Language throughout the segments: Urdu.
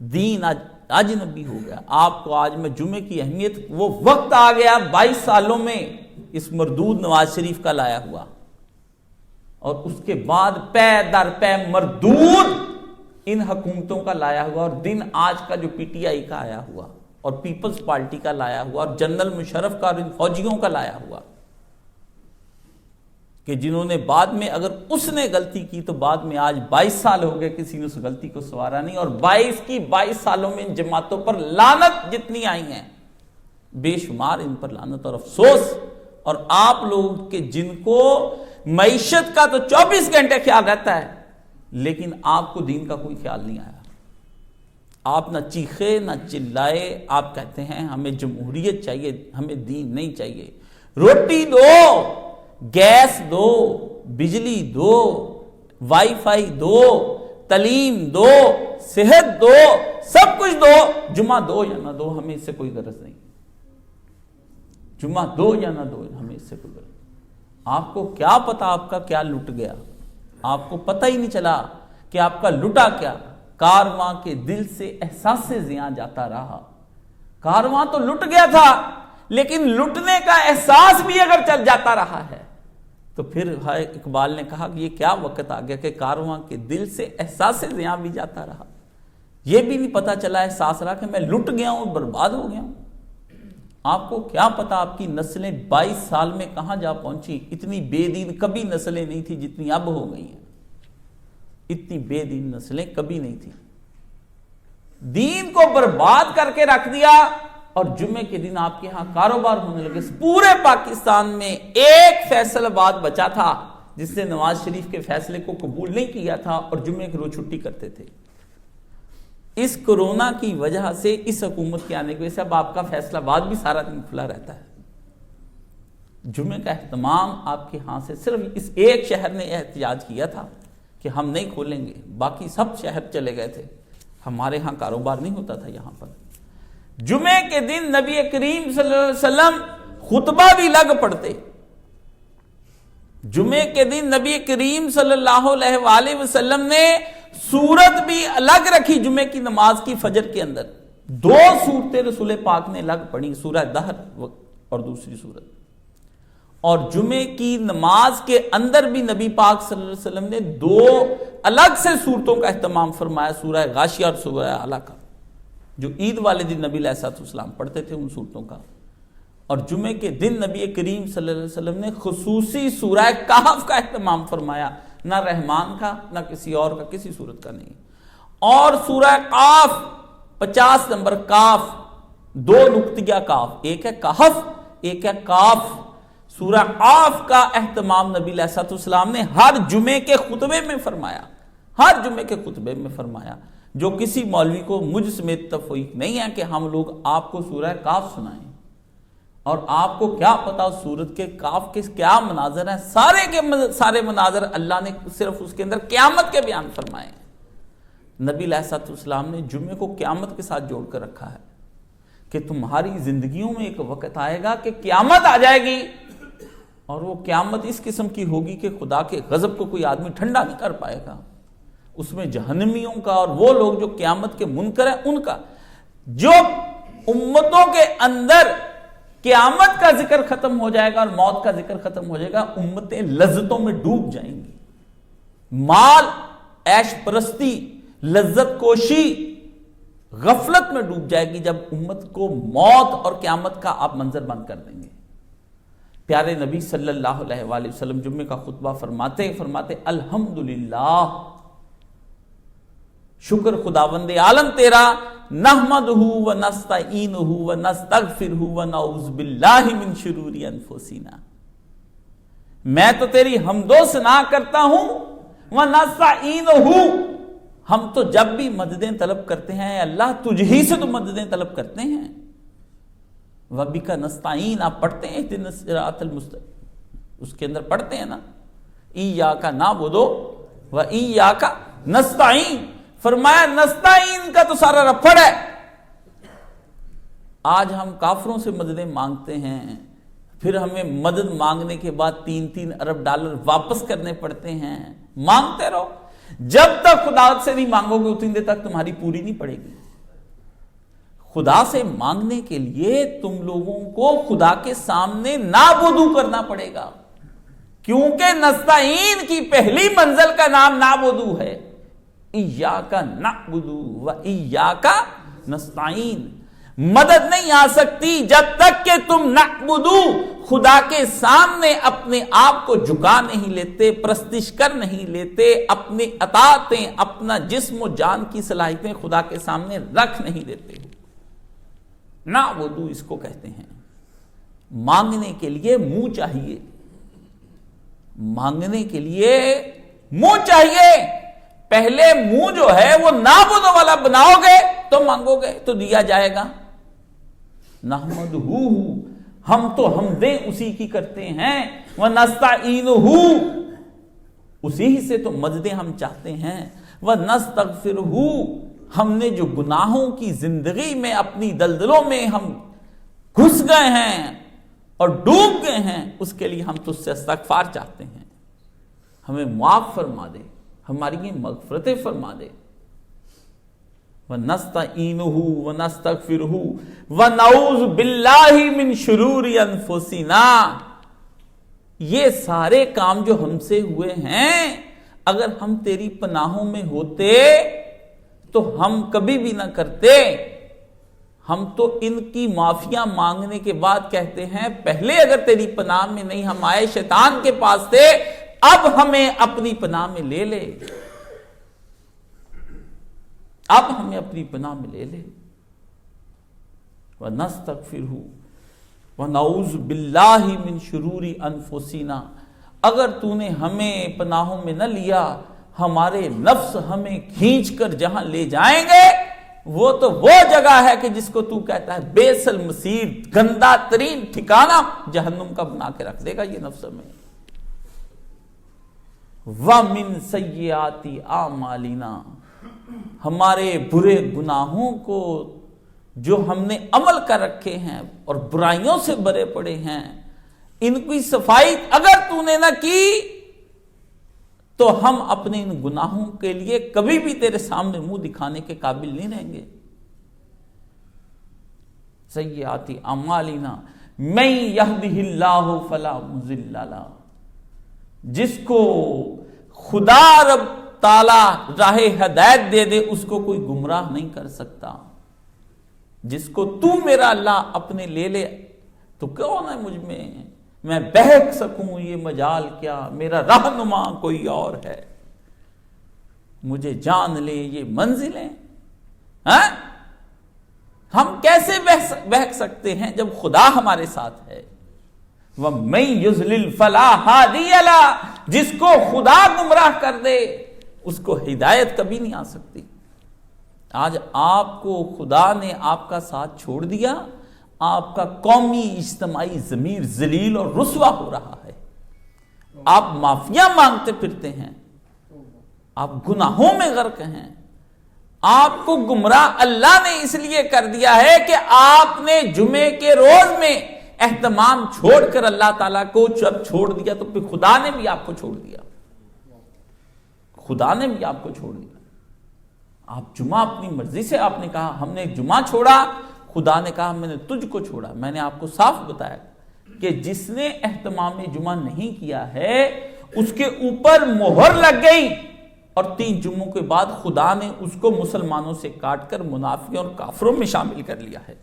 دین آج اجنبی ہو گیا. آپ کو آج میں جمعے کی اہمیت، وہ وقت آ گیا 22 سالوں میں اس مردود نواز شریف کا لایا ہوا، اور اس کے بعد پے در پے مردود ان حکومتوں کا لایا ہوا، اور دن آج کا جو پی ٹی آئی کا آیا ہوا اور پیپلز پارٹی کا لایا ہوا اور جنرل مشرف کا اور ان فوجیوں کا لایا ہوا، کہ جنہوں نے بعد میں اگر اس نے غلطی کی تو بعد میں آج 22 سال ہو گئے کسی نے اس غلطی کو سوارا نہیں، اور 22 سالوں میں ان جماعتوں پر لعنت جتنی آئی ہیں بے شمار ان پر لعنت اور افسوس. اور آپ لوگ کے جن کو معیشت کا تو 24 گھنٹے خیال رہتا ہے، لیکن آپ کو دین کا کوئی خیال نہیں آیا. آپ نہ چیخے نہ چلائے، آپ کہتے ہیں ہمیں جمہوریت چاہیے، ہمیں دین نہیں چاہیے. روٹی دو، گیس دو، بجلی دو، وائی فائی دو، تعلیم دو، صحت دو، سب کچھ دو، جمعہ دو یا نہ دو ہمیں اس سے کوئی غرض نہیں. جمعہ دو یا نہ دو ہمیں اس سے کوئی غرض نہیں. آپ کو کیا پتا آپ کا کیا لٹ گیا، آپ کو پتہ ہی نہیں چلا کہ آپ کا لٹا کیا. کارواں کے دل سے احساس زیاں جاتا رہا. کارواں تو لٹ گیا تھا، لیکن لٹنے کا احساس بھی اگر چل جاتا رہا ہے تو پھر اقبال نے کہا کہ یہ کیا وقت آ گیا کہ کارواں کے دل سے احساس زیاں بھی جاتا رہا. یہ بھی نہیں پتا چلا احساس رہا کہ میں لٹ گیا ہوں، برباد ہو گیا ہوں. آپ کو کیا پتا آپ کی نسلیں 22 سال میں کہاں جا پہنچی. اتنی بے دین کبھی نسلیں نہیں تھی جتنی اب ہو گئی ہیں. اتنی بے دین نسلیں کبھی نہیں تھی. دین کو برباد کر کے رکھ دیا، اور جمعے کے دن آپ کے ہاں کاروبار ہونے لگے. پورے پاکستان میں ایک فیصل آباد بچا تھا جس نے نواز شریف کے فیصلے کو قبول نہیں کیا تھا اور جمعے کے روز چھٹی کرتے تھے. اس کورونا کی وجہ سے، اس حکومت کے آنے کی وجہ سے اب آپ کا فیصلہ آباد بھی سارا دن کھلا رہتا ہے. جمعے کا اہتمام آپ کے ہاں سے صرف اس ایک شہر نے احتجاج کیا تھا کہ ہم نہیں کھولیں گے، باقی سب شہر چلے گئے تھے. ہمارے ہاں کاروبار نہیں ہوتا تھا. یہاں پر جمعے کے دن نبی کریم صلی اللہ علیہ وسلم خطبہ بھی لگ پڑتے. جمعے کے دن نبی کریم صلی اللہ علیہ وآلہ وسلم نے سورت بھی الگ رکھی. جمعے کی نماز کی فجر کے اندر 2 سورتیں رسول پاک نے الگ پڑھی، سورہ دہر اور دوسری سورت. اور جمعے کی نماز کے اندر بھی نبی پاک صلی اللہ علیہ وسلم نے 2 الگ سے سورتوں کا اہتمام فرمایا، سورہ غاشیہ اور سورہ اعلیٰ کا، جو عید والے دن نبی علیہ السلام پڑھتے تھے ان سورتوں کا. اور جمعے کے دن نبی کریم صلی اللہ علیہ وسلم نے خصوصی سورہ کہف کا اہتمام فرمایا، نہ رحمان کا نہ کسی اور کا، کسی سورت کا نہیں. اور سورہ قاف 50 نمبر کاف، 2 نقطہ کاف، ایک ہے کہف ایک ہے کاف. سورہ قاف کا اہتمام نبی علیہ السلام نے ہر جمعے کے خطبے میں فرمایا، ہر جمعے کے خطبے میں فرمایا. جو کسی مولوی کو مجھ سمیت تفویض نہیں ہے کہ ہم لوگ آپ کو سورہ کاف سنائیں. اور آپ کو کیا پتا سورت کے کاف کے کیا مناظر ہیں. سارے کے سارے مناظر اللہ نے صرف اس کے اندر قیامت کے بیان فرمائے. نبی علیہ السلام نے جمعے کو قیامت کے ساتھ جوڑ کر رکھا ہے کہ تمہاری زندگیوں میں ایک وقت آئے گا کہ قیامت آ جائے گی، اور وہ قیامت اس قسم کی ہوگی کہ خدا کے غضب کو کوئی آدمی ٹھنڈا نہیں کر پائے گا. اس میں جہنمیوں کا اور وہ لوگ جو قیامت کے منکر ہیں ان کا. جو امتوں کے اندر قیامت کا ذکر ختم ہو جائے گا اور موت کا ذکر ختم ہو جائے گا، امتیں لذتوں میں ڈوب جائیں گی. مال، عیش پرستی، لذت کوشی، غفلت میں ڈوب جائے گی جب امت کو موت اور قیامت کا آپ منظر بند کر دیں گے. پیارے نبی صلی اللہ علیہ وآلہ وسلم جمعے کا خطبہ فرماتے الحمدللہ، شکر خداوند عالم تیرا، نحمدہ و نستعینہ و نستغفرہ و نعوذ باللہ من شرور انفسنا. میں تو تیری حمد و ثنا کرتا ہوں، و نستعینہ، ہم تو جب بھی مددیں طلب کرتے ہیں اللہ تجھ ہی سے تو مددیں طلب کرتے ہیں. وَبِكَ نَسْتَعِينَ آپ پڑھتے ہیں اهْدِنَا الصِّرَاطَ الْمُسْتَقِيمَ، اس کے اندر پڑھتے ہیں نا إِيَّاكَ نَعْبُدُ وَإِيَّاكَ نَسْتَعِينُ. فرمایا نستعین کا تو سارا رفڑ ہے. آج ہم کافروں سے مددیں مانگتے ہیں، پھر ہمیں مدد مانگنے کے بعد 3-3 ارب ڈالر واپس کرنے پڑتے ہیں. مانگتے رہو، جب تک خدا سے نہیں مانگو گے اتنی دیر تک تمہاری پوری نہیں پڑے گی. خدا سے مانگنے کے لیے تم لوگوں کو خدا کے سامنے نعبدو کرنا پڑے گا، کیونکہ نستعین کی پہلی منزل کا نام نعبدو ہے۔ ایاک نعبد و ایاک نستعین، مدد نہیں آ سکتی جب تک کہ تم نعبدو خدا کے سامنے اپنے آپ کو جھکا نہیں لیتے، پرستش کر نہیں لیتے، اپنی اطاعتیں، اپنا جسم و جان کی صلاحیتیں خدا کے سامنے رکھ نہیں دیتے۔ نعبدو اس کو کہتے ہیں۔ مانگنے کے لیے منہ چاہیے، مانگنے کے لیے منہ چاہیے۔ پہلے منہ جو ہے وہ نعبدو والا بناؤ گے تو مانگو گے تو دیا جائے گا۔ نحمدہ، ہم تو حمدیں اسی کی کرتے ہیں، ونستعینہ، اسی ہی سے تو مددیں ہم چاہتے ہیں، ونستغفرہ، ہم نے جو گناہوں کی زندگی میں اپنی دلدلوں میں ہم گھس گئے ہیں اور ڈوب گئے ہیں، اس کے لیے ہم تجھ سے استغفار چاہتے ہیں، ہمیں معاف فرما دے، ہماری یہ مغفرتیں فرما دے۔ وَنَسْتَعِينُهُ وَنَسْتَغْفِرُهُ وَنَعُوذُ بِاللَّهِ مِنْ شُرُورِ أَنفُسِنَا، یہ سارے کام جو ہم سے ہوئے ہیں اگر ہم تیری پناہوں میں ہوتے تو ہم کبھی بھی نہ کرتے۔ ہم تو ان کی معافیاں مانگنے کے بعد کہتے ہیں پہلے اگر تیری پناہ میں نہیں ہم آئے، شیطان کے پاس تھے، اب ہمیں اپنی پناہ میں لے لے، اب ہمیں اپنی پناہ میں لے لے۔ وَنَسْتَغْفِرُهُ وَنَعُوذُ بِاللَّهِ مِنْ شُرُورِ أَنفُسِنَا، اگر تو نے ہمیں پناہوں میں نہ لیا، ہمارے نفس ہمیں کھینچ کر جہاں لے جائیں گے وہ تو وہ جگہ ہے کہ جس کو تو کہتا ہے بیس المصیر، گندا ترین ٹھکانہ جہنم کا بنا کے رکھ دے گا یہ نفس میں۔ وَمِن سَيِّئَاتِ أَعْمَالِنَا، ہمارے برے گناہوں کو جو ہم نے عمل کر رکھے ہیں اور برائیوں سے بھرے پڑے ہیں، ان کی صفائی اگر تو نے نہ کی تو ہم اپنے ان گناہوں کے لیے کبھی بھی تیرے سامنے منہ دکھانے کے قابل نہیں رہیں گے۔ سیئات اعمالنا من یہدہ اللہ فلا مضل لہ، جس کو خدا رب تعالی راہ ہدایت دے دے اس کو کوئی گمراہ نہیں کر سکتا۔ جس کو تو میرا اللہ اپنے لے لے تو کون ہے مجھ میں بہک سکوں یہ مجال کیا، میرا رہنما کوئی اور ہے، مجھے جان لے یہ منزلیں۔ ہم کیسے بہک سکتے ہیں جب خدا ہمارے ساتھ ہے؟ وَمَن يُضْلِلْ فَلَا هَادِيَ لَهُ، جس کو خدا گمراہ کر دے اس کو ہدایت کبھی نہیں آ سکتی۔ آج آپ کو خدا نے آپ کا ساتھ چھوڑ دیا، آپ کا قومی اجتماعی ضمیر ذلیل اور رسوا ہو رہا ہے، آپ معافیاں مانگتے پھرتے ہیں، آپ گناہوں میں غرق ہیں، آپ کو گمراہ اللہ نے اس لیے کر دیا ہے کہ آپ نے جمعے کے روز میں اہتمام چھوڑ کر اللہ تعالیٰ کو جب چھوڑ دیا تو پھر خدا نے بھی آپ کو چھوڑ دیا، خدا نے بھی آپ کو چھوڑ دیا۔ آپ جمعہ اپنی مرضی سے آپ نے کہا ہم نے جمعہ چھوڑا، خدا نے کہا میں نے تجھ کو چھوڑا۔ میں نے آپ کو صاف بتایا کہ جس نے اہتمام جمعہ نہیں کیا ہے اس کے اوپر مہر لگ گئی، اور 3 جمعوں کے بعد خدا نے اس کو مسلمانوں سے کاٹ کر منافقوں اور کافروں میں شامل کر لیا ہے۔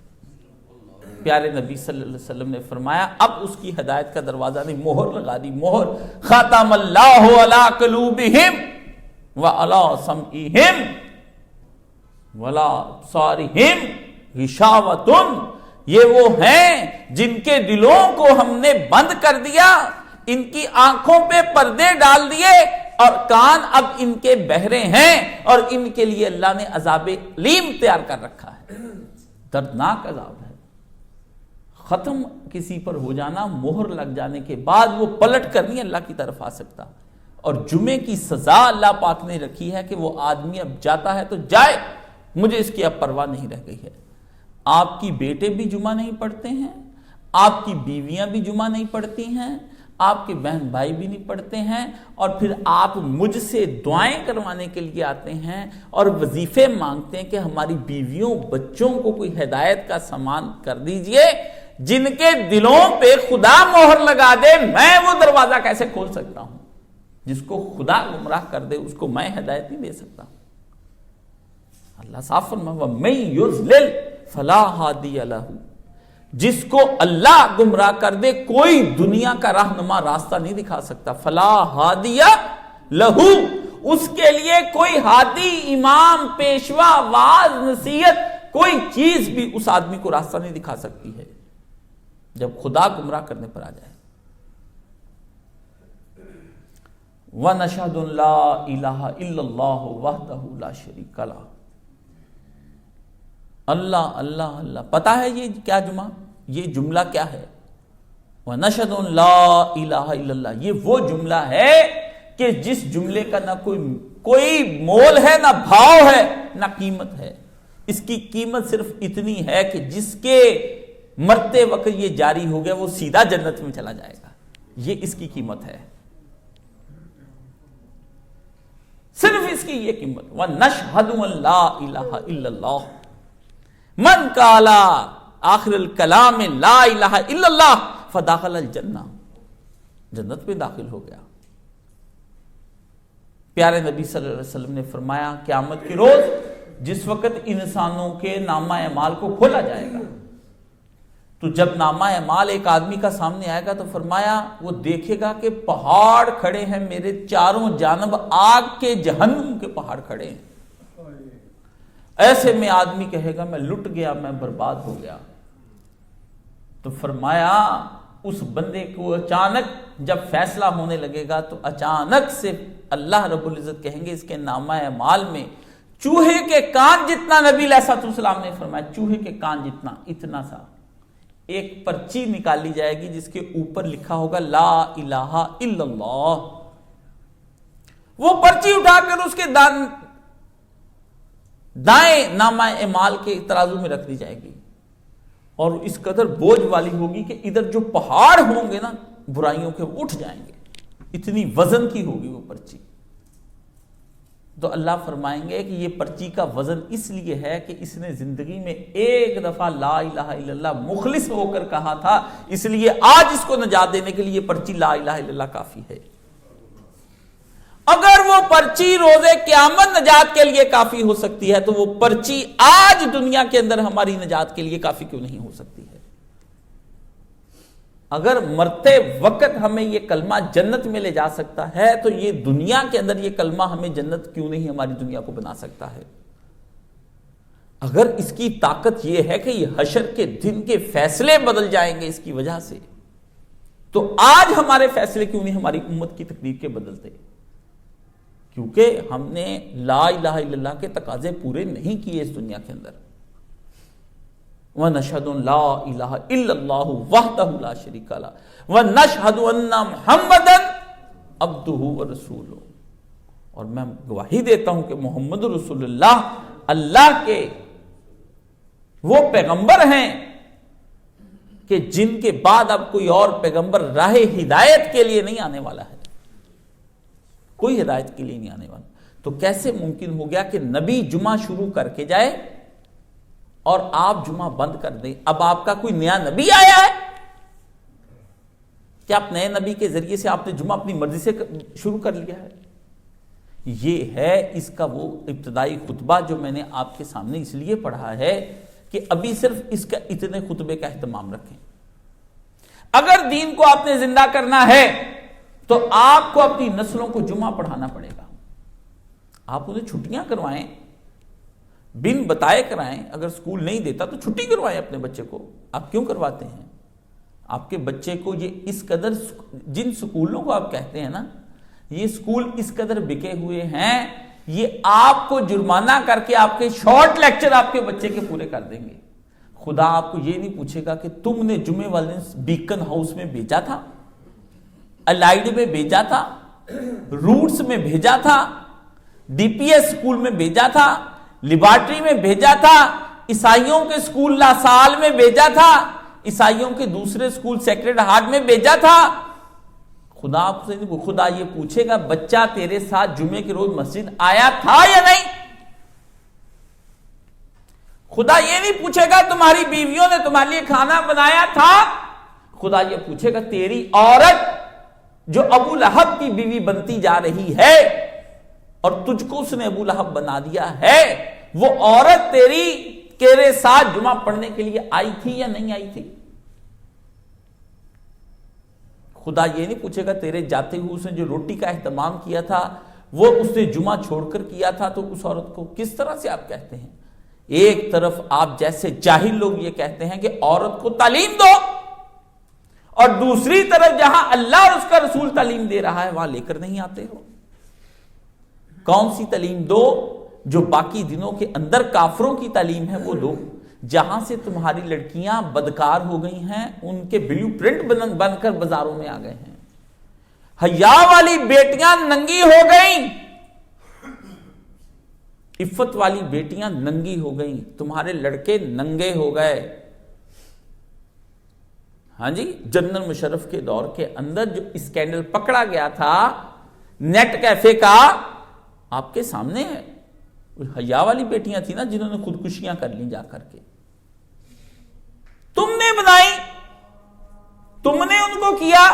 پیارے نبی صلی اللہ علیہ وسلم نے فرمایا اب اس کی ہدایت کا دروازہ نہیں، مہر لگا دی، مہر۔ ختم اللہ علی قلوبہم وعلی سمعہم ولا ابصارہم غشاوۃ، یہ وہ ہیں جن کے دلوں کو ہم نے بند کر دیا، ان کی آنکھوں پہ پردے ڈال دیے، اور کان اب ان کے بہرے ہیں، اور ان کے لیے اللہ نے عذاب علیم تیار کر رکھا ہے، دردناک عذاب ہے۔ ختم کسی پر ہو جانا، مہر لگ جانے کے بعد وہ پلٹ کر نہیں اللہ کی طرف آ سکتا، اور جمعے کی سزا اللہ پاک نے رکھی ہے کہ وہ آدمی اب جاتا ہے تو جائے، مجھے اس کی اب پرواہ نہیں رہ گئی ہے۔ آپ کی بیٹے بھی جمعہ نہیں پڑھتے ہیں، آپ کی بیویاں بھی جمعہ نہیں پڑھتی ہیں، آپ کے بہن بھائی بھی نہیں پڑھتے ہیں، اور پھر آپ مجھ سے دعائیں کروانے کے لیے آتے ہیں اور وظیفے مانگتے ہیں کہ ہماری بیویوں بچوں کو کوئی ہدایت کا سامان کر دیجئے۔ جن کے دلوں پہ خدا مہر لگا دے، میں وہ دروازہ کیسے کھول سکتا ہوں؟ جس کو خدا گمراہ کر دے اس کو میں ہدایت نہیں دے سکتا۔ اللہ صاف فرمایا وَمَن يُضْلِلْ فَلَا هَادِيَ لَهُ، جس کو اللہ گمراہ کر دے کوئی دنیا کا رہنما راستہ نہیں دکھا سکتا۔ فَلَا هَادِيَ لَهُ، اس کے لیے کوئی ہادی، امام، پیشوا، واعظ، نصیحت، کوئی چیز بھی اس آدمی کو راستہ نہیں دکھا سکتی ہے جب خدا گمراہ کرنے پر آ جائے۔ وَنَشْهَدُ أَن لَا إِلَٰهَ إِلَّا اللَّهُ وَحْدَهُ لَا شَرِيكَ لَهُ۔ اللہ اللہ اللہ، پتہ ہے یہ کیا یہ جملہ کیا ہے؟ وَنَشْهَدُ أَن لَا إِلَٰهَ إِلَّا اللَّهُ، یہ وہ جملہ ہے کہ جس جملے کا نہ کوئی مول ہے، نہ بھاؤ ہے، نہ قیمت ہے۔ اس کی قیمت صرف اتنی ہے کہ جس کے مرتے وقت یہ جاری ہو گیا وہ سیدھا جنت میں چلا جائے گا، یہ اس کی قیمت ہے، صرف اس کی یہ قیمت۔ وَنَشْهَدُ أَن لَا إِلَٰهَ إِلَّا اللَّهُ من قال آخر الکلام لا الہ الا اللہ فدخل الجنہ، جنت میں داخل ہو گیا۔ پیارے نبی صلی اللہ علیہ وسلم نے فرمایا قیامت کے روز جس وقت انسانوں کے نامہ اعمال کو کھولا جائے گا، تو جب نامہ اعمال ایک آدمی کا سامنے آئے گا تو فرمایا وہ دیکھے گا کہ پہاڑ کھڑے ہیں میرے چاروں جانب، آگ کے جہنم کے پہاڑ کھڑے ہیں۔ ایسے میں آدمی کہے گا میں لٹ گیا، میں برباد ہو گیا۔ تو فرمایا اس بندے کو اچانک جب فیصلہ ہونے لگے گا تو اچانک سے اللہ رب العزت کہیں گے اس کے نامہ اعمال میں چوہے کے کان جتنا، نبی علیہ السلام نے فرمایا چوہے کے کان جتنا، اتنا سا ایک پرچی نکالی جائے گی جس کے اوپر لکھا ہوگا لا الہ الا اللہ۔ وہ پرچی اٹھا کر اس کے دائیں نامہ اعمال کے ترازو میں رکھ دی جائے گی، اور اس قدر بوجھ والی ہوگی کہ ادھر جو پہاڑ ہوں گے نا برائیوں کے اٹھ جائیں گے، اتنی وزن کی ہوگی وہ پرچی۔ تو اللہ فرمائیں گے کہ یہ پرچی کا وزن اس لیے ہے کہ اس نے زندگی میں ایک دفعہ لا الہ الا اللہ مخلص ہو کر کہا تھا، اس لیے آج اس کو نجات دینے کے لیے یہ پرچی لا الہ الا اللہ کافی ہے۔ اگر وہ پرچی روز قیامت نجات کے لیے کافی ہو سکتی ہے تو وہ پرچی آج دنیا کے اندر ہماری نجات کے لیے کافی کیوں نہیں ہو سکتی ہے؟ اگر مرتے وقت ہمیں یہ کلمہ جنت میں لے جا سکتا ہے تو یہ دنیا کے اندر یہ کلمہ ہمیں جنت کیوں نہیں ہماری دنیا کو بنا سکتا ہے؟ اگر اس کی طاقت یہ ہے کہ یہ حشر کے دن کے فیصلے بدل جائیں گے اس کی وجہ سے، تو آج ہمارے فیصلے کیوں نہیں ہماری امت کی تقدیر کے بدلتے؟ کیونکہ ہم نے لا الہ الا اللہ کے تقاضے پورے نہیں کیے اس دنیا کے اندر۔ وَنَشْهَدُ أَن لَا إِلَٰهَ إِلَّا اللَّهُ وَحْدَهُ لَا شَرِيكَ لَهُ وَنَشْهَدُ أَنَّ مُحَمَّدًا عَبْدُهُ وَرَسُولُهُ، اور میں گواہی دیتا ہوں کہ محمد رسول اللہ اللہ کے وہ پیغمبر ہیں کہ جن کے بعد اب کوئی اور پیغمبر راہ ہدایت کے لیے نہیں آنے والا ہے، کوئی ہدایت کے لیے نہیں آنے والا۔ تو کیسے ممکن ہو گیا کہ نبی جمعہ شروع کر کے جائے اور آپ جمعہ بند کر دیں؟ اب آپ کا کوئی نیا نبی آیا ہے کہ آپ نئے نبی کے ذریعے سے آپ نے جمعہ اپنی مرضی سے شروع کر لیا ہے؟ یہ ہے اس کا وہ ابتدائی خطبہ جو میں نے آپ کے سامنے اس لیے پڑھا ہے کہ ابھی صرف اس کا اتنے خطبے کا اہتمام رکھیں۔ اگر دین کو آپ نے زندہ کرنا ہے تو آپ کو اپنی نسلوں کو جمعہ پڑھانا پڑے گا۔ آپ انہیں چھٹیاں کروائیں، بن بتائے کرائیں، اگر سکول نہیں دیتا تو چھٹی کروائیں اپنے بچے کو۔ آپ کیوں کرواتے ہیں؟ آپ کے بچے کو یہ اس قدر، جن سکولوں کو آپ کہتے ہیں نا یہ سکول اس قدر بکے ہوئے ہیں، یہ آپ کو جرمانہ کر کے آپ کے شارٹ لیکچر آپ کے بچے کے پورے کر دیں گے۔ خدا آپ کو یہ نہیں پوچھے گا کہ تم نے جمعے والے بیکن ہاؤس میں بھیجا تھا، الائیڈ میں بھیجا تھا، روٹس میں بھیجا تھا، ڈی پی ایس سکول میں بھیجا تھا، لیبارٹری میں بھیجا تھا، عیسائیوں کے سکول لاسال میں بھیجا تھا، عیسائیوں کے دوسرے سکول سیکرڈ ہارٹ میں بھیجا تھا، خدا یہ پوچھے گا بچہ تیرے ساتھ جمعے کے روز مسجد آیا تھا یا نہیں؟ خدا یہ نہیں پوچھے گا تمہاری بیویوں نے تمہارے لیے کھانا بنایا تھا، خدا یہ پوچھے گا تیری عورت جو ابو لہب کی بیوی بنتی جا رہی ہے اور تجھ کو اس نے ابو لہب بنا دیا ہے، وہ عورت تیرے ساتھ جمعہ پڑھنے کے لیے آئی تھی یا نہیں آئی تھی؟ خدا یہ نہیں پوچھے گا تیرے جاتے ہوئے اس نے جو روٹی کا اہتمام کیا تھا وہ اس نے جمعہ چھوڑ کر کیا تھا، تو اس عورت کو کس طرح سے آپ کہتے ہیں؟ ایک طرف آپ جیسے جاہل لوگ یہ کہتے ہیں کہ عورت کو تعلیم دو، اور دوسری طرف جہاں اللہ اور اس کا رسول تعلیم دے رہا ہے وہاں لے کر نہیں آتے ہو۔ کون سی تعلیم دو؟ جو باقی دنوں کے اندر کافروں کی تعلیم ہے وہ دو، جہاں سے تمہاری لڑکیاں بدکار ہو گئی ہیں، ان کے بلیو پرنٹ بن کر بازاروں میں آ گئے ہیں، حیا والی بیٹیاں ننگی ہو گئیں، عفت والی بیٹیاں ننگی ہو گئیں، تمہارے لڑکے ننگے ہو گئے۔ ہاں جی، جنرل مشرف کے دور کے اندر جو اسکینڈل پکڑا گیا تھا نیٹ کیفے کا، آپ کے سامنے ہے، حیا والی بیٹیاں تھیں نا جنہوں نے خودکشیاں کر لیں جا کر کے، تم نے بنائی، تم نے ان کو کیا،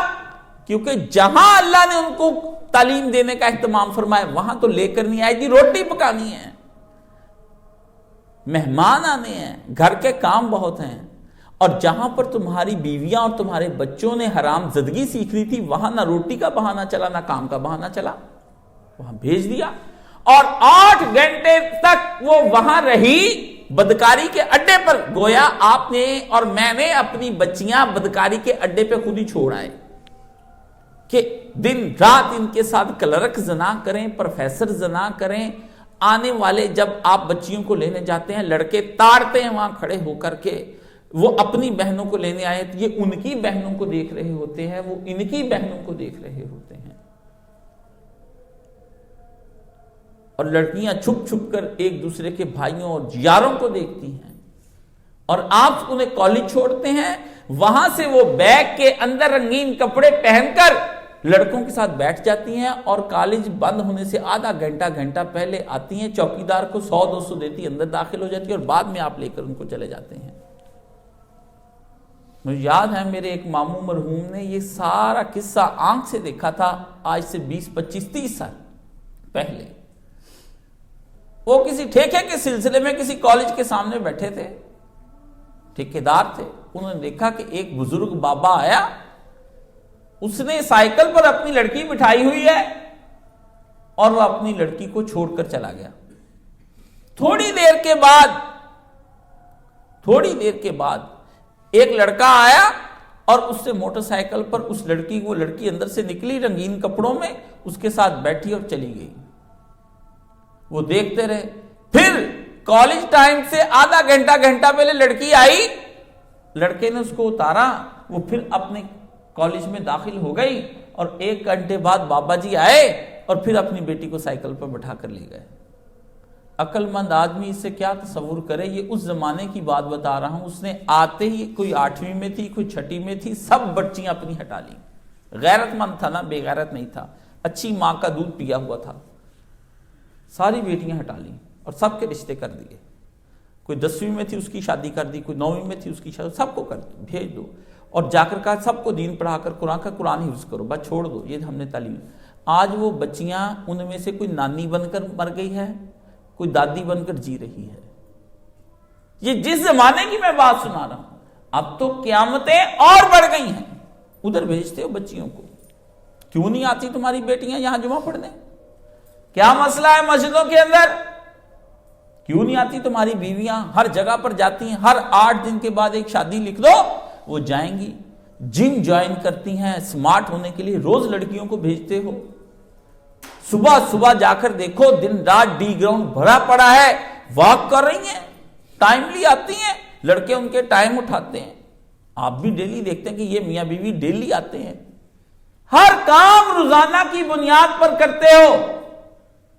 کیونکہ جہاں اللہ نے ان کو تعلیم دینے کا اہتمام فرمایا وہاں تو لے کر نہیں آئے گی، روٹی پکانی ہے، مہمان آنے ہیں، گھر کے کام بہت ہیں، اور جہاں پر تمہاری بیویاں اور تمہارے بچوں نے حرام زدگی سیکھ لی تھی وہاں نہ روٹی کا بہانہ چلا نہ کام کا بہانہ چلا، وہاں بھیج دیا، اور 8 گھنٹے تک وہ وہاں رہی بدکاری کے اڈے پر، گویا آپ نے اور میں نے اپنی بچیاں بدکاری کے اڈے پہ خود ہی چھوڑ آئے کہ دن رات ان کے ساتھ کلرک زنا کریں، پروفیسر زنا کریں، آنے والے جب آپ بچیوں کو لینے جاتے ہیں لڑکے تاڑتے ہیں وہاں کھڑے ہو کر کے، وہ اپنی بہنوں کو لینے آئے تو یہ ان کی بہنوں کو دیکھ رہے ہوتے ہیں، وہ ان کی بہنوں کو دیکھ رہے ہوتے ہیں، اور لڑکیاں چھپ چھپ کر ایک دوسرے کے بھائیوں اور یاروں کو دیکھتی ہیں، اور آپ انہیں کالج چھوڑتے ہیں، وہاں سے وہ بیگ کے اندر رنگین کپڑے پہن کر لڑکوں کے ساتھ بیٹھ جاتی ہیں، اور کالج بند ہونے سے آدھا گھنٹہ پہلے آتی ہیں، چوکیدار کو 100-200 دیتی اندر داخل ہو جاتی ہے، اور بعد میں آپ لے کر ان کو چلے جاتے ہیں۔ مجھے یاد ہے میرے ایک ماموں مرحوم نے یہ سارا قصہ آنکھ سے دیکھا تھا، آج سے 20-25-30 سال پہلے۔ وہ کسی ٹھیکے کے سلسلے میں کسی کالج کے سامنے بیٹھے تھے، ٹھیکیدار تھے، انہوں نے دیکھا کہ ایک بزرگ بابا آیا، اس نے سائیکل پر اپنی لڑکی بٹھائی ہوئی ہے اور وہ اپنی لڑکی کو چھوڑ کر چلا گیا۔ تھوڑی دیر کے بعد ایک لڑکا آیا اور اس سے موٹر سائیکل پر اس لڑکی وہ لڑکی اندر سے نکلی رنگین کپڑوں میں، اس کے ساتھ بیٹھی اور چلی گئی۔ وہ دیکھتے رہے، پھر کالج ٹائم سے آدھا گھنٹہ پہلے لڑکی آئی، لڑکے نے اس کو اتارا، وہ پھر اپنے کالج میں داخل ہو گئی، اور 1 گھنٹے بعد بابا جی آئے اور پھر اپنی بیٹی کو سائیکل پر بٹھا کر لے گئے۔ عقل مند آدمی اس سے کیا تصور کرے، یہ اس زمانے کی بات بتا رہا ہوں، اس نے آتے ہی کوئی 8ویں میں تھی، کوئی 6ٹھی میں تھی، سب بچیاں اپنی ہٹا لی، غیرت مند تھا نا، بے غیرت نہیں تھا، اچھی ماں کا دودھ پیا ہوا تھا، ساری بیٹیاں ہٹا لی اور سب کے رشتے کر دیے، کوئی 10ویں میں تھی اس کی شادی کر دی، کوئی 9ویں میں تھی اس کی شادی، سب کو کر دو، بھیج دو، اور جا کر کہا سب کو دین پڑھا کر قرآن حفظ کرو، بس چھوڑ دو، یہ ہم نے تعلیم۔ آج وہ بچیاں ان میں سے کوئی نانی بن کر مر گئی ہے، کوئی دادی بن کر جی رہی ہے۔ یہ جس زمانے کی میں بات سنا رہا ہوں، اب تو قیامتیں اور بڑھ گئی ہیں، ادھر بھیجتے ہو بچیوں کو، کیوں نہیں آتی تمہاری بیٹیاں یہاں جمعہ پڑھنے؟ کیا مسئلہ ہے مسجدوں کے اندر؟ کیوں نہیں آتی تمہاری بیویاں؟ ہر جگہ پر جاتی ہیں، ہر 8 دن کے بعد ایک شادی لکھ دو، وہ جائیں گی، جم جوائن کرتی ہیں سمارٹ ہونے کے لیے، روز لڑکیوں کو بھیجتے ہو، صبح جا کر دیکھو دن رات ڈی گراؤنڈ بھرا پڑا ہے، واک کر رہی ہیں، ٹائملی آتی ہیں، لڑکے ان کے ٹائم اٹھاتے ہیں، آپ بھی ڈیلی دیکھتے ہیں کہ یہ میاں بیوی ڈیلی آتے ہیں، ہر کام روزانہ کی بنیاد پر کرتے ہو،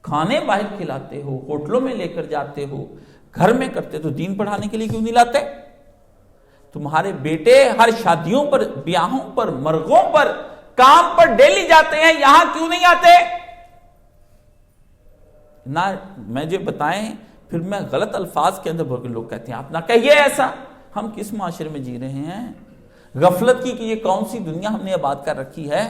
کھانے باہر کھلاتے ہو، ہوٹلوں میں لے کر جاتے ہو، گھر میں کرتے تو دین پڑھانے کے لیے کیوں نہیں لاتے؟ تمہارے بیٹے ہر شادیوں پر، بیاہوں پر، مرغوں پر کام پر ڈیلی جاتے ہیں، یہاں کیوں نہیں آتے؟ نہ مجھے بتائیں، پھر میں غلط الفاظ کے اندر بول کے لوگ کہتے ہیں آپ نہ کہیے ایسا۔ ہم کس معاشرے میں جی رہے ہیں؟ غفلت کی کہ یہ کون سی دنیا ہم نے آباد کر رکھی ہے؟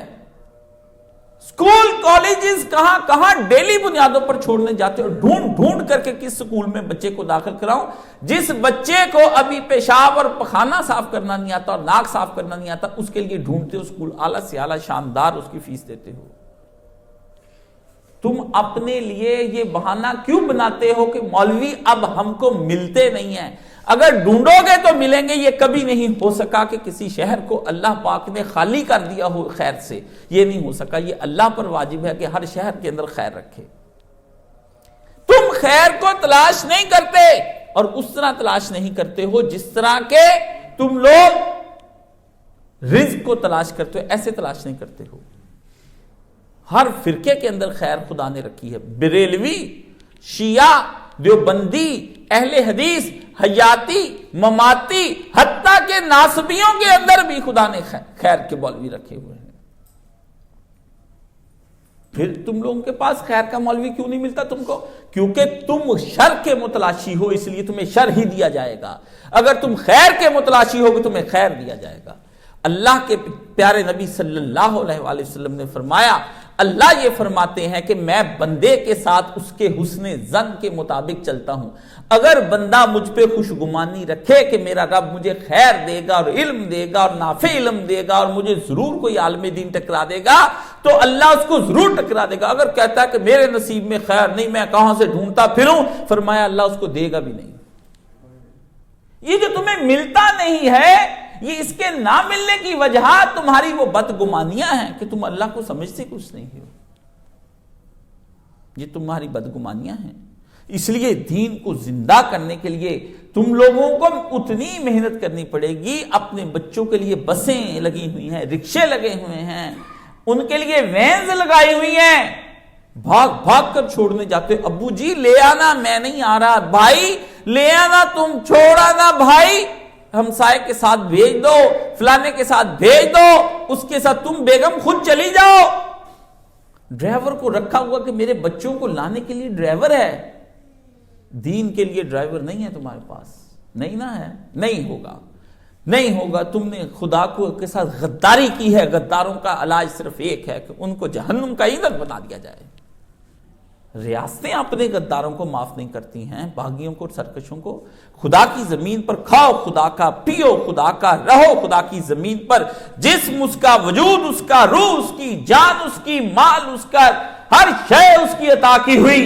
اسکول کالجز کہاں کہاں ڈیلی بنیادوں پر چھوڑنے جاتے ہو، ڈھونڈ ڈھونڈ کر کے کس اسکول میں بچے کو داخل کراؤں؟ جس بچے کو ابھی پیشاب اور پخانہ صاف کرنا نہیں آتا اور ناک صاف کرنا نہیں آتا، اس کے لیے ڈھونڈتے ہو اسکول، اعلیٰ سے اعلیٰ شاندار اس کی فیس دیتے ہو۔ تم اپنے لیے یہ بہانہ کیوں بناتے ہو کہ مولوی اب ہم کو ملتے نہیں ہیں؟ اگر ڈھونڈو گے تو ملیں گے۔ یہ کبھی نہیں ہو سکا کہ کسی شہر کو اللہ پاک نے خالی کر دیا ہو خیر سے، یہ نہیں ہو سکا۔ یہ اللہ پر واجب ہے کہ ہر شہر کے اندر خیر رکھے۔ تم خیر کو تلاش نہیں کرتے، اور اس طرح تلاش نہیں کرتے ہو جس طرح کہ تم لوگ رزق کو تلاش کرتے ہو، ایسے تلاش نہیں کرتے ہو۔ ہر فرقے کے اندر خیر خدا نے رکھی ہے، بریلوی، شیعہ، دیوبندی، اہل حدیث، حیاتی، مماتی، حتیٰ کہ ناصبیوں کے اندر بھی خدا نے خیر کے مولوی رکھے ہوئے ہیں۔ پھر تم لوگوں کے پاس خیر کا مولوی کیوں نہیں ملتا تم کو؟ کیونکہ تم شر کے متلاشی ہو، اس لیے تمہیں شر ہی دیا جائے گا۔ اگر تم خیر کے متلاشی ہو گے تمہیں خیر دیا جائے گا۔ اللہ کے پیارے نبی صلی اللہ علیہ وآلہ وسلم نے فرمایا، اللہ یہ فرماتے ہیں کہ میں بندے کے ساتھ اس کے حسن ظن کے مطابق چلتا ہوں۔ اگر بندہ مجھ پہ خوشگمانی رکھے کہ میرا رب مجھے خیر دے گا اور علم دے گا اور نافع علم دے گا اور مجھے ضرور کوئی عالم دین ٹکرا دے گا، تو اللہ اس کو ضرور ٹکرا دے گا۔ اگر کہتا ہے کہ میرے نصیب میں خیر نہیں، میں کہاں سے ڈھونڈتا پھروں، فرمایا اللہ اس کو دے گا بھی نہیں۔ یہ جو تمہیں ملتا نہیں ہے، یہ اس کے نہ ملنے کی وجہ تمہاری وہ بدگمانیاں ہیں کہ تم اللہ کو سمجھتے کچھ نہیں ہو۔ یہ تمہاری بدگمانیاں ہیں۔ اس لیے دین کو زندہ کرنے کے لیے تم لوگوں کو اتنی محنت کرنی پڑے گی۔ اپنے بچوں کے لیے بسیں لگی ہوئی ہیں، رکشے لگے ہوئے ہیں، ان کے لیے وینز لگائی ہوئی ہیں، بھاگ بھاگ کر چھوڑنے جاتے، ابو جی لے آنا، میں نہیں آ رہا، بھائی لے آنا، تم چھوڑ آنا، بھائی ہمسائے کے ساتھ بھیج دو، فلانے کے ساتھ بھیج دو، اس کے ساتھ تم بیگم خود چلی جاؤ۔ ڈرائیور کو رکھا ہوا کہ میرے بچوں کو لانے کے لیے ڈرائیور ہے، دین کے لیے ڈرائیور نہیں ہے تمہارے پاس، نہیں نہ ہے، نہیں ہوگا، نہیں ہوگا۔ تم نے خدا کو کے ساتھ غداری کی ہے۔ غداروں کا علاج صرف ایک ہے کہ ان کو جہنم کا ایندھن بنا دیا جائے۔ ریاستیں اپنے غداروں کو معاف نہیں کرتی ہیں، باغیوں کو، سرکشوں کو۔ خدا کی زمین پر کھاؤ، خدا کا پیو، خدا کا رہو، خدا کی زمین پر جسم اس کا، وجود اس کا، روح اس کی، جان اس کی، مال اس کا، ہر شے اس کی عطا کی ہوئی،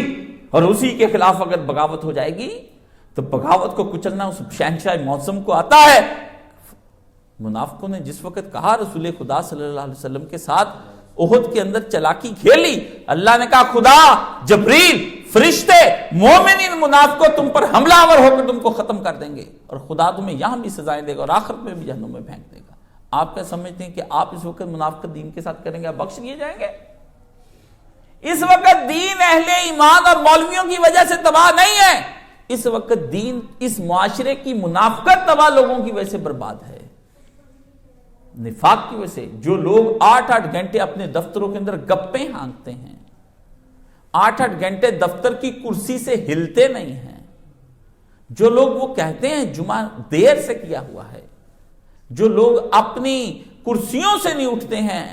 اور اسی کے خلاف اگر بغاوت ہو جائے گی تو بغاوت کو کچلنا اس شہنشاہ موسم کو آتا ہے۔ منافقوں نے جس وقت کہا رسول خدا صلی اللہ علیہ وسلم کے ساتھ احد کے اندر چلاکی کھیلی، اللہ نے کہا خدا، جبریل، فرشتے، مومنین منافقوں تم پر حملہ آور ہو کر تم کو ختم کر دیں گے، اور خدا تمہیں یہاں بھی سزائیں دے گا اور آخرت میں بھی جہنم میں پھینک دے گا۔ آپ کیا سمجھتے ہیں کہ آپ اس وقت منافقت دین کے ساتھ کریں گے، آپ بخش لیے جائیں گے؟ اس وقت دین اہل ایمان اور مولویوں کی وجہ سے تباہ نہیں ہے، اس وقت دین اس معاشرے کی منافقت تباہ لوگوں کی وجہ سے برباد ہے، نفاق کی وجہ سے۔ جو لوگ 8-8 گھنٹے اپنے دفتروں کے اندر گپیں ہانکتے ہیں، 8-8 گھنٹے دفتر کی کرسی سے ہلتے نہیں ہیں، جو لوگ وہ کہتے ہیں جمعہ دیر سے کیا ہوا ہے، جو لوگ اپنی کرسیوں سے نہیں اٹھتے ہیں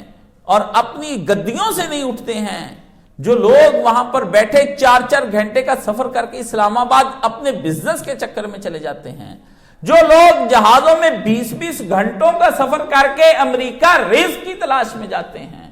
اور اپنی گدیوں سے نہیں اٹھتے ہیں، جو لوگ وہاں پر بیٹھے 4-4 گھنٹے کا سفر کر کے اسلام آباد اپنے بزنس کے چکر میں چلے جاتے ہیں، جو لوگ جہازوں میں 20-20 گھنٹوں کا سفر کر کے امریکہ رزق کی تلاش میں جاتے ہیں،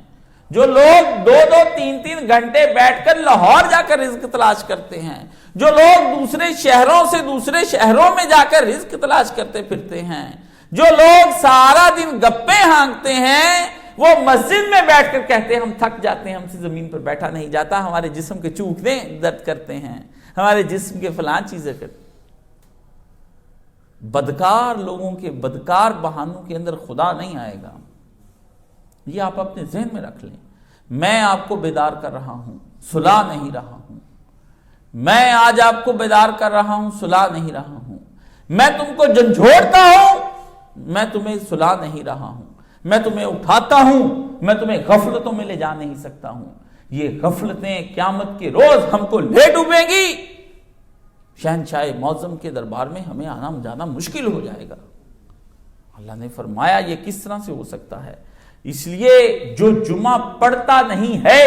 جو لوگ 2-2, 3-3 گھنٹے بیٹھ کر لاہور جا کر رزق تلاش کرتے ہیں، جو لوگ دوسرے شہروں سے دوسرے شہروں میں جا کر رزق تلاش کرتے پھرتے ہیں، جو لوگ سارا دن گپیں ہانکتے ہیں، وہ مسجد میں بیٹھ کر کہتے ہیں ہم تھک جاتے ہیں، ہم سے زمین پر بیٹھا نہیں جاتا، ہمارے جسم کے چوکنے درد کرتے ہیں، ہمارے جسم کے فلان چیزیں کرتے ہیں۔ بدکار لوگوں کے بدکار بہانوں کے اندر خدا نہیں آئے گا، یہ آپ اپنے ذہن میں رکھ لیں۔ میں آپ کو بیدار کر رہا ہوں، سلا نہیں رہا ہوں، میں آج آپ کو بیدار کر رہا ہوں، سلا نہیں رہا ہوں، میں تم کو جھنجھوڑتا ہوں، میں تمہیں سلا نہیں رہا ہوں، میں تمہیں اٹھاتا ہوں، میں تمہیں غفلتوں میں لے جا نہیں سکتا ہوں. یہ غفلتیں قیامت کے روز ہم کو لے ڈوبیں گی. شہنشاہ معظم کے دربار میں ہمیں آنا جانا مشکل ہو جائے گا. اللہ نے فرمایا یہ کس طرح سے ہو سکتا ہے؟ اس لیے جو جمعہ پڑھتا نہیں ہے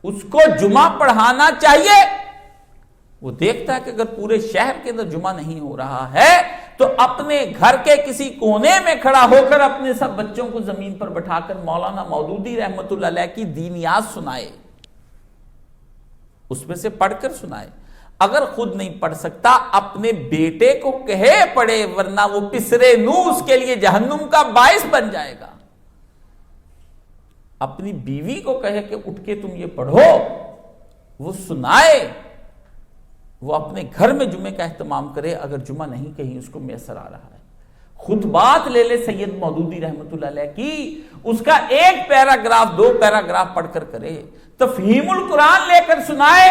اس کو جمعہ پڑھانا چاہیے. وہ دیکھتا ہے کہ اگر پورے شہر کے اندر جمعہ نہیں ہو رہا ہے تو اپنے گھر کے کسی کونے میں کھڑا ہو کر اپنے سب بچوں کو زمین پر بٹھا کر مولانا مودودی رحمت اللہ علیہ کی دینیات سنائے, اس میں سے پڑھ کر سنائے. اگر خود نہیں پڑھ سکتا اپنے بیٹے کو کہے پڑھے, ورنہ وہ پسرے نو اس کے لیے جہنم کا باعث بن جائے گا. اپنی بیوی کو کہے کہ اٹھ کے تم یہ پڑھو, وہ سنائے. وہ اپنے گھر میں جمعے کا اہتمام کرے اگر جمعہ نہیں کہیں اس کو میسر آ رہا ہے. خطبات لے لے سید مودودی رحمت اللہ علیہ کی, اس کا ایک پیراگراف 2 پیراگراف پڑھ کر کرے. تفہیم القرآن لے کر سنائے,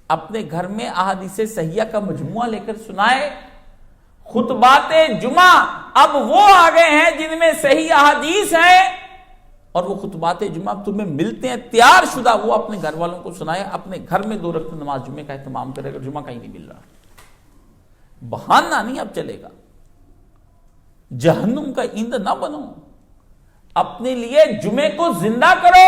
اپنے گھر میں احادیث صحیحہ کا مجموعہ لے کر سنائے. خطبات جمعہ اب وہ آ گئے ہیں جن میں صحیح احادیث ہیں, اور وہ خطبات جمعہ تمہیں ملتے ہیں تیار شدہ, وہ اپنے گھر والوں کو سنائے. اپنے گھر میں 2 رکعت نماز جمعے کا اہتمام کرے. اگر جمعہ کہیں نہیں مل رہا, بہانہ نہیں اب چلے گا. جہنم کا ایندھن نہ بنو, اپنے لیے جمعے کو زندہ کرو.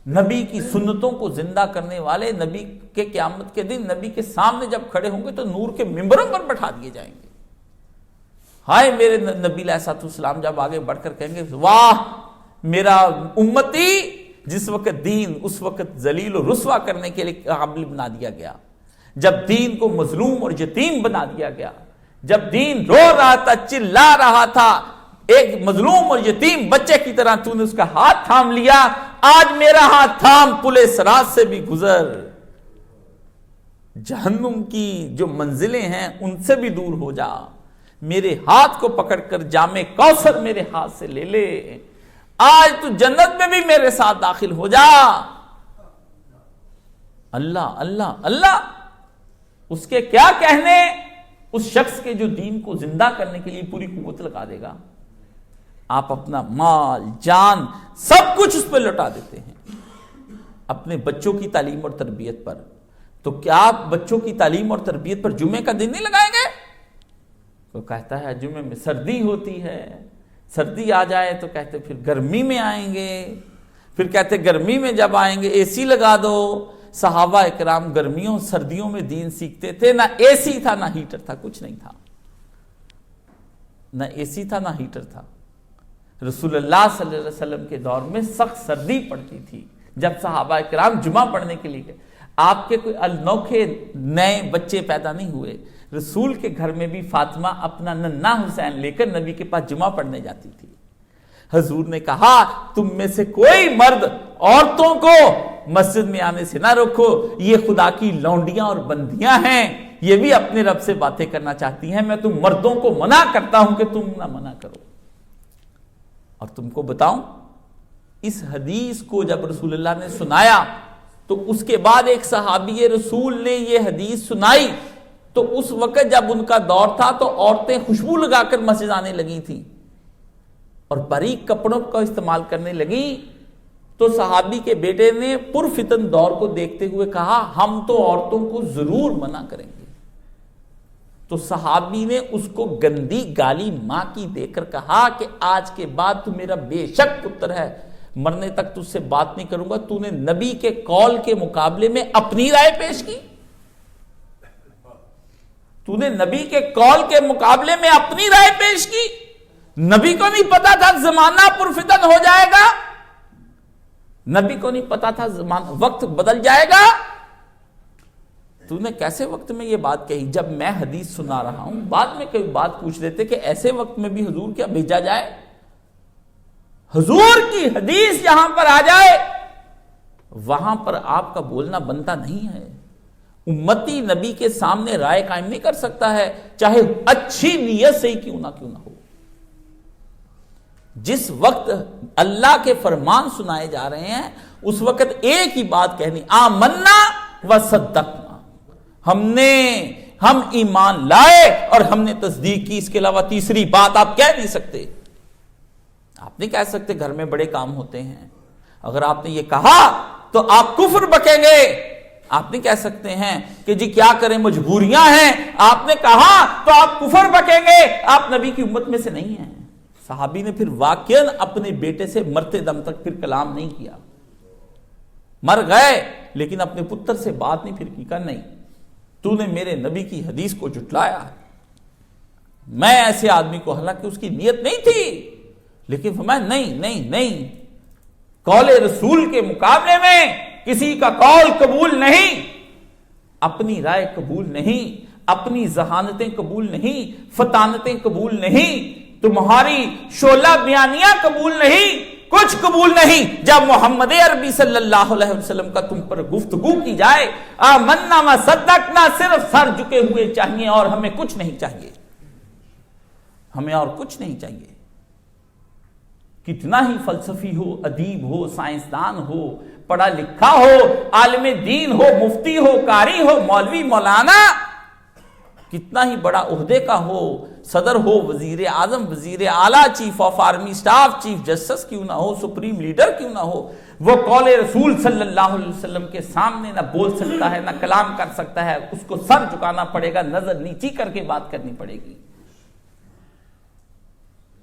نبی کی سنتوں کو زندہ کرنے والے نبی کے قیامت کے دن نبی کے سامنے جب کھڑے ہوں گے تو نور کے ممبروں پر بٹھا دیے جائیں گے. ہائے میرے نبی علیہ السلام جب آگے بڑھ کر کہیں گے واہ میرا امتی, جس وقت دین اس وقت ذلیل و رسوا کرنے کے لیے قابل بنا دیا گیا, جب دین کو مظلوم اور یتیم بنا دیا گیا, جب دین رو رہا تھا, چلا رہا تھا, ایک مظلوم اور یتیم بچے کی طرح تو نے اس کا ہاتھ تھام لیا. آج میرا ہاتھ تھام پلے صراط سے بھی گزر, جہنم کی جو منزلیں ہیں ان سے بھی دور ہو جا. میرے ہاتھ کو پکڑ کر جام کوثر میرے ہاتھ سے لے لے. آج تو جنت میں بھی میرے ساتھ داخل ہو جا. اللہ اللہ اللہ, اس کے کیا کہنے, اس شخص کے جو دین کو زندہ کرنے کے لیے پوری قوت لگا دے گا. آپ اپنا مال جان سب کچھ اس پہ لوٹا دیتے ہیں اپنے بچوں کی تعلیم اور تربیت پر. تو کیا آپ بچوں کی تعلیم اور تربیت پر جمعے کا دن نہیں لگائیں گے؟ تو کہتا ہے جمعے میں سردی ہوتی ہے, سردی آ جائے تو کہتے پھر گرمی میں آئیں گے, پھر کہتے گرمی میں جب آئیں گے اے سی لگا دو. صحابہ اکرام گرمیوں سردیوں میں دین سیکھتے تھے, نہ اے سی تھا نہ ہیٹر تھا, کچھ نہیں تھا, نہ اے سی تھا نہ ہیٹر تھا. رسول اللہ صلی اللہ علیہ وسلم کے دور میں سخت سردی پڑتی تھی جب صحابہ اکرام جمعہ پڑھنے کے لیے گئے. آپ کے کوئی انوکھے نئے بچے پیدا نہیں ہوئے. رسول کے گھر میں بھی فاطمہ اپنا ننھا حسین لے کر نبی کے پاس جمعہ پڑھنے جاتی تھی. حضور نے کہا تم میں سے کوئی مرد عورتوں کو مسجد میں آنے سے نہ روکو, یہ خدا کی لونڈیاں اور بندیاں ہیں, یہ بھی اپنے رب سے باتیں کرنا چاہتی ہیں. میں تم مردوں کو منع کرتا ہوں کہ تم نہ منع کرو. اور تم کو بتاؤں, اس حدیث کو جب رسول اللہ نے سنایا تو اس کے بعد ایک صحابی رسول نے یہ حدیث سنائی, تو اس وقت جب ان کا دور تھا تو عورتیں خوشبو لگا کر مسجد آنے لگی تھیں اور باریک کپڑوں کا استعمال کرنے لگیں. تو صحابی کے بیٹے نے پرفتن دور کو دیکھتے ہوئے کہا ہم تو عورتوں کو ضرور منع کریں گے. تو صحابی نے اس کو گندی گالی ماں کی دے کر کہا کہ آج کے بعد تو میرا بے شک پتر ہے, مرنے تک تجھ سے بات نہیں کروں گا. تو نے نبی کے قول کے مقابلے میں اپنی رائے پیش کی, تو نے نبی کے قول کے مقابلے میں اپنی رائے پیش کی. نبی کو نہیں پتا تھا زمانہ پرفتن ہو جائے گا, نبی کو نہیں پتا تھا زمانہ وقت بدل جائے گا. تو نے کیسے وقت میں یہ بات کہی؟ جب میں حدیث سنا رہا ہوں بعد میں کوئی بات پوچھ لیتے کہ ایسے وقت میں بھی حضور کیا بھیجا جائے؟ حضور کی حدیث جہاں پر آ جائے وہاں پر آپ کا بولنا بنتا نہیں ہے. امتی نبی کے سامنے رائے قائم نہیں کر سکتا ہے, چاہے اچھی نیت سے ہی کیوں نہ ہو. جس وقت اللہ کے فرمان سنائے جا رہے ہیں اس وقت ایک ہی بات کہنی, آمنا و صدقنا, ہم ایمان لائے اور ہم نے تصدیق کی, اس کے علاوہ تیسری بات آپ کہہ نہیں سکتے. آپ نہیں کہہ سکتے گھر میں بڑے کام ہوتے ہیں، اگر آپ نے یہ کہا تو آپ کفر بکیں گے. آپ نہیں کہہ سکتے ہیں کہ جی کیا کریں مجبوریاں ہیں، آپ نے کہا تو آپ کفر بکیں گے، آپ نبی کی امت میں سے نہیں ہیں. صحابی نے پھر واقعاً اپنے بیٹے سے مرتے دم تک پھر کلام نہیں کیا، مر گئے لیکن اپنے پتر سے بات نہیں پھر کی، کہا نہیں تو نے میرے نبی کی حدیث کو جھٹلایا ہے. میں ایسے آدمی کو، حالانکہ اس کی نیت نہیں تھی، لیکن فرمایا نہیں قول رسول کے مقابلے میں کسی کا قول قبول نہیں، اپنی رائے قبول نہیں، اپنی ذہانتیں قبول نہیں، فطانتیں قبول نہیں، تمہاری شعلہ بیانیاں قبول نہیں، کچھ قبول نہیں. جب محمد عربی صلی اللہ علیہ وسلم کا تم پر گفتگو کی جائے، آمنا و صدقنا، صرف سر جھکے ہوئے چاہیے اور ہمیں کچھ نہیں چاہیے، ہمیں اور کچھ نہیں چاہیے. کتنا ہی فلسفی ہو، ادیب ہو، سائنسدان ہو، پڑھا لکھا ہو، عالم دین ہو، مفتی ہو، قاری ہو، مولوی مولانا، کتنا ہی بڑا عہدے کا ہو، صدر ہو، وزیر اعظم، وزیر اعلیٰ، chief of army staff, chief justice کیوں نہ ہو، سپریم لیڈر کیوں نہ ہو، وہ قول رسول صلی اللہ علیہ وسلم کے سامنے نہ بول سکتا ہے، نہ کلام کر سکتا ہے. اس کو سر جھکانا پڑے گا، نظر نیچی کر کے بات کرنی پڑے گی.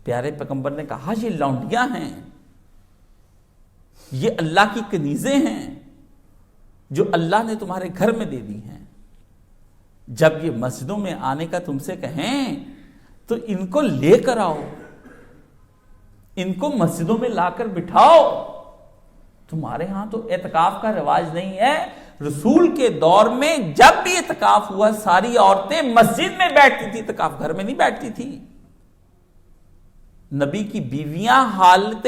پیارے پیغمبر نے کہا یہ لونڈیاں ہیں، یہ اللہ کی کنیزیں ہیں جو اللہ نے تمہارے گھر میں دے دی ہیں. جب یہ مسجدوں میں آنے کا تم سے کہیں تو ان کو لے کر آؤ، ان کو مسجدوں میں لا کر بٹھاؤ. تمہارے ہاں تو اعتکاف کا رواج نہیں ہے. رسول کے دور میں جب بھی اعتکاف ہوا ساری عورتیں مسجد میں بیٹھتی تھی، اعتکاف گھر میں نہیں بیٹھتی تھی. نبی کی بیویاں حالت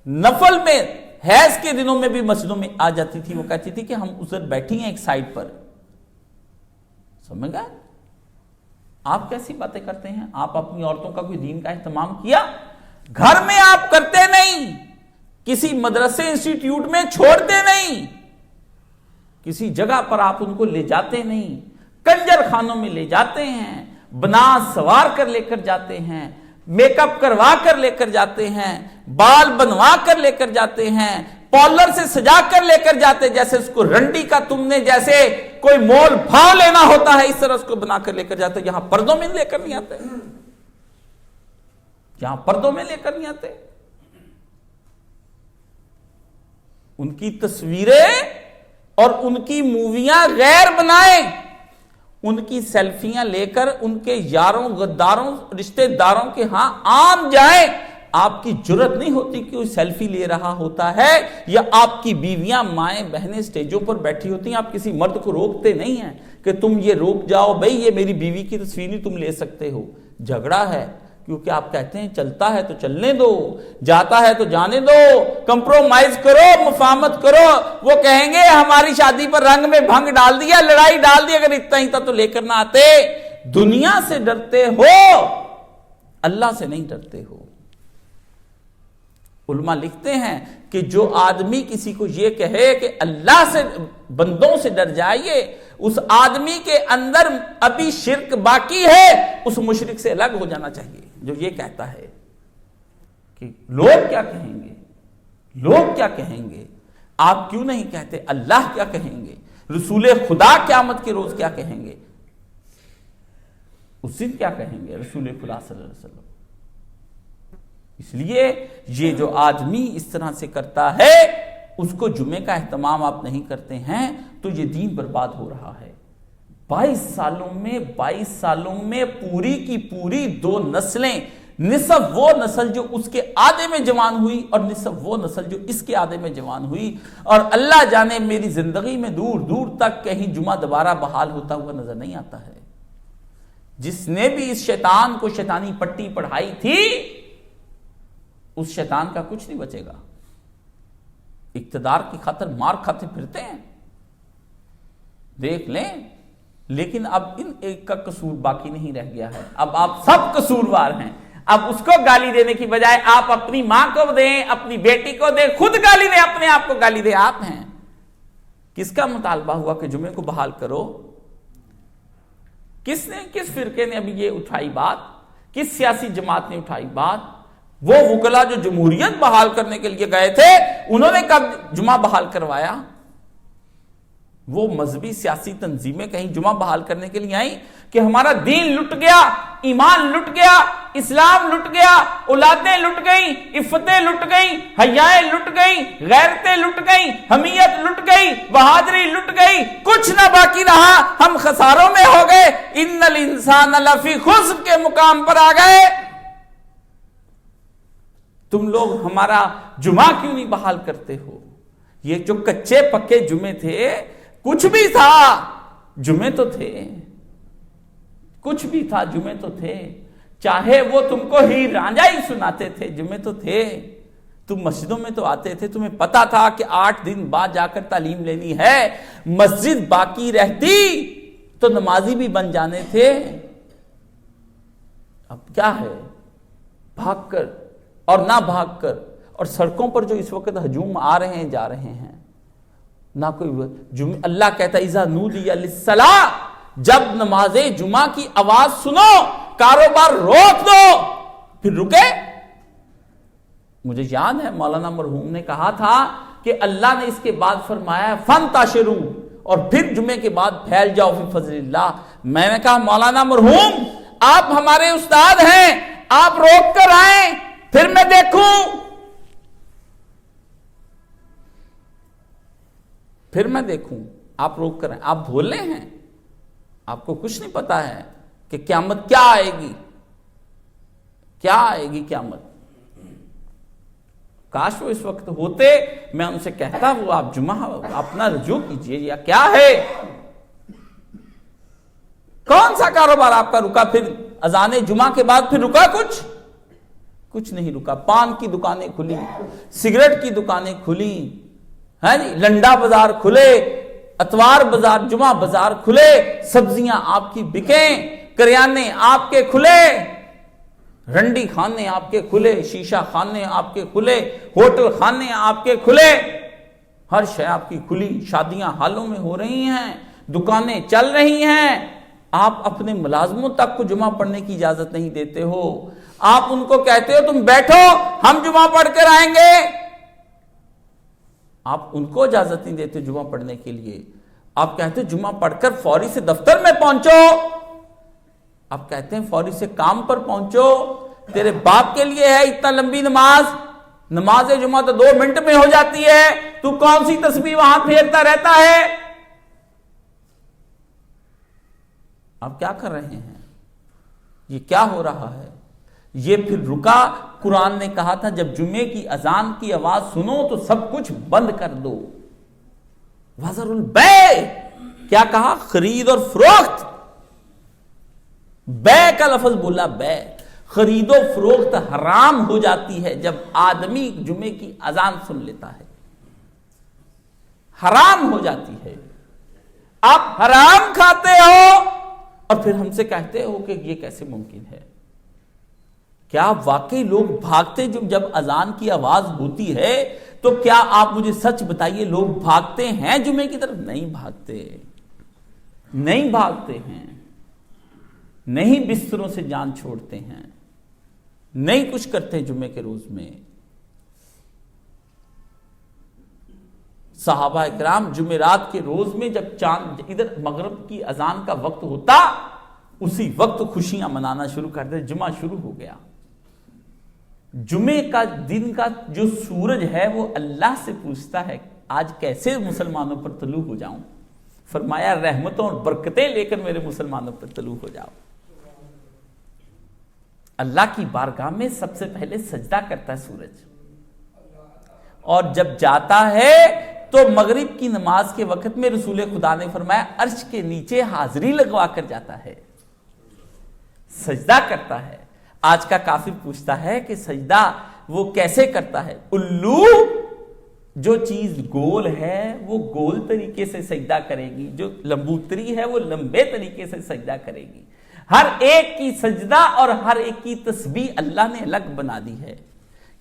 نفل میں حیض کے دنوں میں بھی مسجدوں میں آ جاتی تھی. وہ کہتی تھی کہ ہم ادھر بیٹھی ہیں ایک سائڈ پر. سمجھ گئے؟ آپ کیسی باتیں کرتے ہیں؟ آپ اپنی عورتوں کا کوئی دین کا اہتمام کیا؟ گھر میں آپ کرتے نہیں، کسی مدرسے انسٹیٹیوٹ میں چھوڑتے نہیں، کسی جگہ پر آپ ان کو لے جاتے نہیں، کنجر خانوں میں لے جاتے ہیں، بنا سوار کر لے کر جاتے ہیں، میک اپ کروا کر لے کر جاتے ہیں، بال بنوا کر لے کر جاتے ہیں، پارلر سے سجا کر لے کر جاتے، جیسے اس کو رنڈی کا تم نے جیسے کوئی مول بھاؤ لینا ہوتا ہے اس طرح اس کو بنا کر لے کر جاتے. یہاں پردوں میں لے کر نہیں آتے، یہاں پردوں میں لے کر نہیں آتے. ان کی تصویریں اور ان کی موویاں غیر بنائیں، ان کی سیلفیاں لے کر ان کے یاروں، غداروں، رشتہ داروں کے ہاں عام جائیں. آپ کی جرت نہیں ہوتی کہ کوئی سیلفی لے رہا ہوتا ہے، یا آپ کی بیویاں، مائیں، بہنیں سٹیجوں پر بیٹھی ہوتی ہیں، آپ کسی مرد کو روکتے نہیں ہیں کہ تم یہ روک جاؤ بھئی، یہ میری بیوی کی تصویر نہیں تم لے سکتے ہو. جھگڑا ہے کیونکہ آپ کہتے ہیں چلتا ہے تو چلنے دو، جاتا ہے تو جانے دو، کمپرومائز کرو، مفاہمت کرو. وہ کہیں گے ہماری شادی پر رنگ میں بھنگ ڈال دیا، لڑائی ڈال دی، اگر اتنا ہی تھا تو لے کر نہ آتے. دنیا سے ڈرتے ہو، اللہ سے نہیں ڈرتے ہو. علماء لکھتے ہیں کہ جو آدمی کسی کو یہ کہے کہ اللہ سے، بندوں سے ڈر جائیے، اس آدمی کے اندر ابھی شرک باقی ہے. اس مشرک سے الگ ہو جانا چاہیے جو یہ کہتا ہے کہ لوگ کیا کہیں گے، لوگ کیا کہیں گے. آپ کیوں نہیں کہتے اللہ کیا کہیں گے، رسول خدا قیامت کے روز کیا کہیں گے، اس دن کیا کہیں گے رسول خدا صلی اللہ علیہ وسلم. اس لیے یہ جو آدمی اس طرح سے کرتا ہے، اس کو جمعے کا اہتمام آپ نہیں کرتے ہیں تو یہ دین برباد ہو رہا ہے. 22 سالوں میں پوری کی پوری 2 نسلیں، نصف وہ نسل جو اس کے آدھے میں جوان ہوئی اور نصف وہ نسل جو اس کے آدھے میں جوان ہوئی. اور اللہ جانے میری زندگی میں دور دور تک کہیں جمعہ دوبارہ بحال ہوتا ہوا نظر نہیں آتا ہے. جس نے بھی اس شیطان کو شیطانی پٹی پڑھائی تھی، اس شیطان کا کچھ نہیں بچے گا. اقتدار کی خاطر مار کھاتے پھرتے ہیں، دیکھ لیں. لیکن اب ان ایک کا قصور باقی نہیں رہ گیا ہے، اب آپ سب قصوروار ہیں. اب اس کو گالی دینے کی بجائے آپ اپنی ماں کو دیں، اپنی بیٹی کو دیں، خود گالی دیں، اپنے آپ کو گالی دیں. آپ ہیں. کس کا مطالبہ ہوا کہ جمعے کو بحال کرو؟ کس فرقے نے ابھی یہ اٹھائی بات؟ کس سیاسی جماعت نے اٹھائی بات؟ وہ وکلا جو جمہوریت بحال کرنے کے لیے گئے تھے انہوں نے کب جمعہ بحال کروایا؟ وہ مذہبی سیاسی تنظیمیں کہیں جمعہ بحال کرنے کے لیے آئیں کہ ہمارا دین لٹ گیا، ایمان لٹ گیا، اسلام لٹ گیا، اولادیں لٹ گئیں، عفتیں لٹ گئیں، حیائیں لٹ گئیں، غیرتیں لٹ گئیں، حمیت لٹ گئی، بہادری لٹ گئی، کچھ نہ باقی رہا، ہم خساروں میں ہو گئے، ان الانسان لفی خسر کے مقام پر آ گئے۔ تم لوگ ہمارا جمعہ کیوں نہیں بحال کرتے ہو؟ یہ جو کچے پکے جمعے تھے، کچھ بھی تھا جمعے تو تھے، کچھ بھی تھا جمعے تو تھے، چاہے وہ تم کو ہی رانجھا ہی سناتے تھے جمعے تو تھے۔ تم مسجدوں میں تو آتے تھے، تمہیں پتا تھا کہ 8 دن بعد جا کر تعلیم لینی ہے، مسجد باقی رہتی تو نمازی بھی بن جانے تھے۔ اب کیا ہے، بھاگ کر اور نہ بھاگ کر، اور سڑکوں پر جو اس وقت ہجوم آ رہے ہیں جا رہے ہیں، نہ کوئی اللہ کہتا ہے اذا نودی للصلاۃ، جب نماز جمعہ کی آواز سنو کاروبار روک دو، پھر رکے۔ مجھے یاد ہے مولانا مرحوم نے کہا تھا کہ اللہ نے اس کے بعد فرمایا فانتشروا، اور پھر جمعے کے بعد پھیل جاؤ فی فضل اللہ۔ میں نے کہا مولانا مرحوم آپ ہمارے استاد ہیں، آپ روک کر آئیں پھر میں دیکھوں، پھر میں دیکھوں، آپ روک کر آئیں۔ آپ بھولے ہیں، آپ کو کچھ نہیں پتا ہے کہ قیامت کیا آئے گی، کیا آئے گی قیامت۔ کاش وہ اس وقت ہوتے، میں ان سے کہتا وہ آپ جمعہ اپنا رجوع کیجئے، یا کیا ہے، کون سا کاروبار آپ کا رکا؟ پھر اذان جمعہ کے بعد پھر رکا کچھ نہیں رکا۔ پان کی دکانیں کھلی، سگریٹ کی دکانیں کھلی، لنڈا بازار کھلے، اتوار بازار، جمعہ بازار کھلے، سبزیاں آپ کی بکیں، کریانے آپ کے کھلے، رنڈی خانے آپ کے کھلے، شیشہ خانے آپ کے کھلے، ہوٹل خانے آپ کے کھلے، ہر شے آپ کی کھلی، شادیاں حالوں میں ہو رہی ہیں، دکانیں چل رہی ہیں۔ آپ اپنے ملازموں تک کو جمعہ پڑھنے کی اجازت نہیں دیتے ہو، آپ ان کو کہتے ہو تم بیٹھو ہم جمعہ پڑھ کر آئیں گے، آپ ان کو اجازت نہیں دیتے جمعہ پڑھنے کے لیے۔ آپ کہتے ہیں جمعہ پڑھ کر فوری سے دفتر میں پہنچو، آپ کہتے ہیں فوری سے کام پر پہنچو، تیرے باپ کے لیے ہے اتنا لمبی نماز جمعہ تو 2 منٹ میں ہو جاتی ہے، تو کون سی تسبیح وہاں پھیرتا رہتا ہے؟ آپ کیا کر رہے ہیں؟ یہ کیا ہو رہا ہے؟ یہ پھر رکا۔ قرآن نے کہا تھا جب جمعے کی اذان کی آواز سنو تو سب کچھ بند کر دو۔ وذر البیع، کیا کہا؟ خرید اور فروخت۔ بیع کا لفظ بولا، بیع، خرید و فروخت حرام ہو جاتی ہے جب آدمی جمعے کی اذان سن لیتا ہے، حرام ہو جاتی ہے۔ آپ حرام کھاتے ہو اور پھر ہم سے کہتے ہو کہ یہ کیسے ممکن ہے؟ کیا واقعی لوگ بھاگتے جب اذان کی آواز ہوتی ہے تو کیا آپ مجھے سچ بتائیے لوگ بھاگتے ہیں جمعے کی طرف؟ نہیں بھاگتے، نہیں بھاگتے ہیں، نہیں بستروں سے جان چھوڑتے ہیں، نہیں کچھ کرتے جمعے کے روز میں۔ صحابہ اکرام جمعرات کے روز میں جب چاند ادھر مغرب کی اذان کا وقت ہوتا اسی وقت خوشیاں منانا شروع کر دے، جمعہ شروع ہو گیا۔ جمعے کا دن کا جو سورج ہے وہ اللہ سے پوچھتا ہے آج کیسے مسلمانوں پر طلوع ہو جاؤں؟ فرمایا رحمتوں اور برکتیں لے کر میرے مسلمانوں پر طلوع ہو جاؤ۔ اللہ کی بارگاہ میں سب سے پہلے سجدہ کرتا ہے سورج، اور جب جاتا ہے تو مغرب کی نماز کے وقت میں رسول خدا نے فرمایا عرش کے نیچے حاضری لگوا کر جاتا ہے، سجدہ کرتا ہے۔ آج کا کافر پوچھتا ہے کہ سجدہ وہ کیسے کرتا ہے؟ الو، جو چیز گول ہے وہ گول طریقے سے سجدہ کرے گی، جو لمبوتری ہے وہ لمبے طریقے سے سجدہ کرے گی۔ ہر ایک کی سجدہ اور ہر ایک کی تسبیح اللہ نے الگ بنا دی ہے۔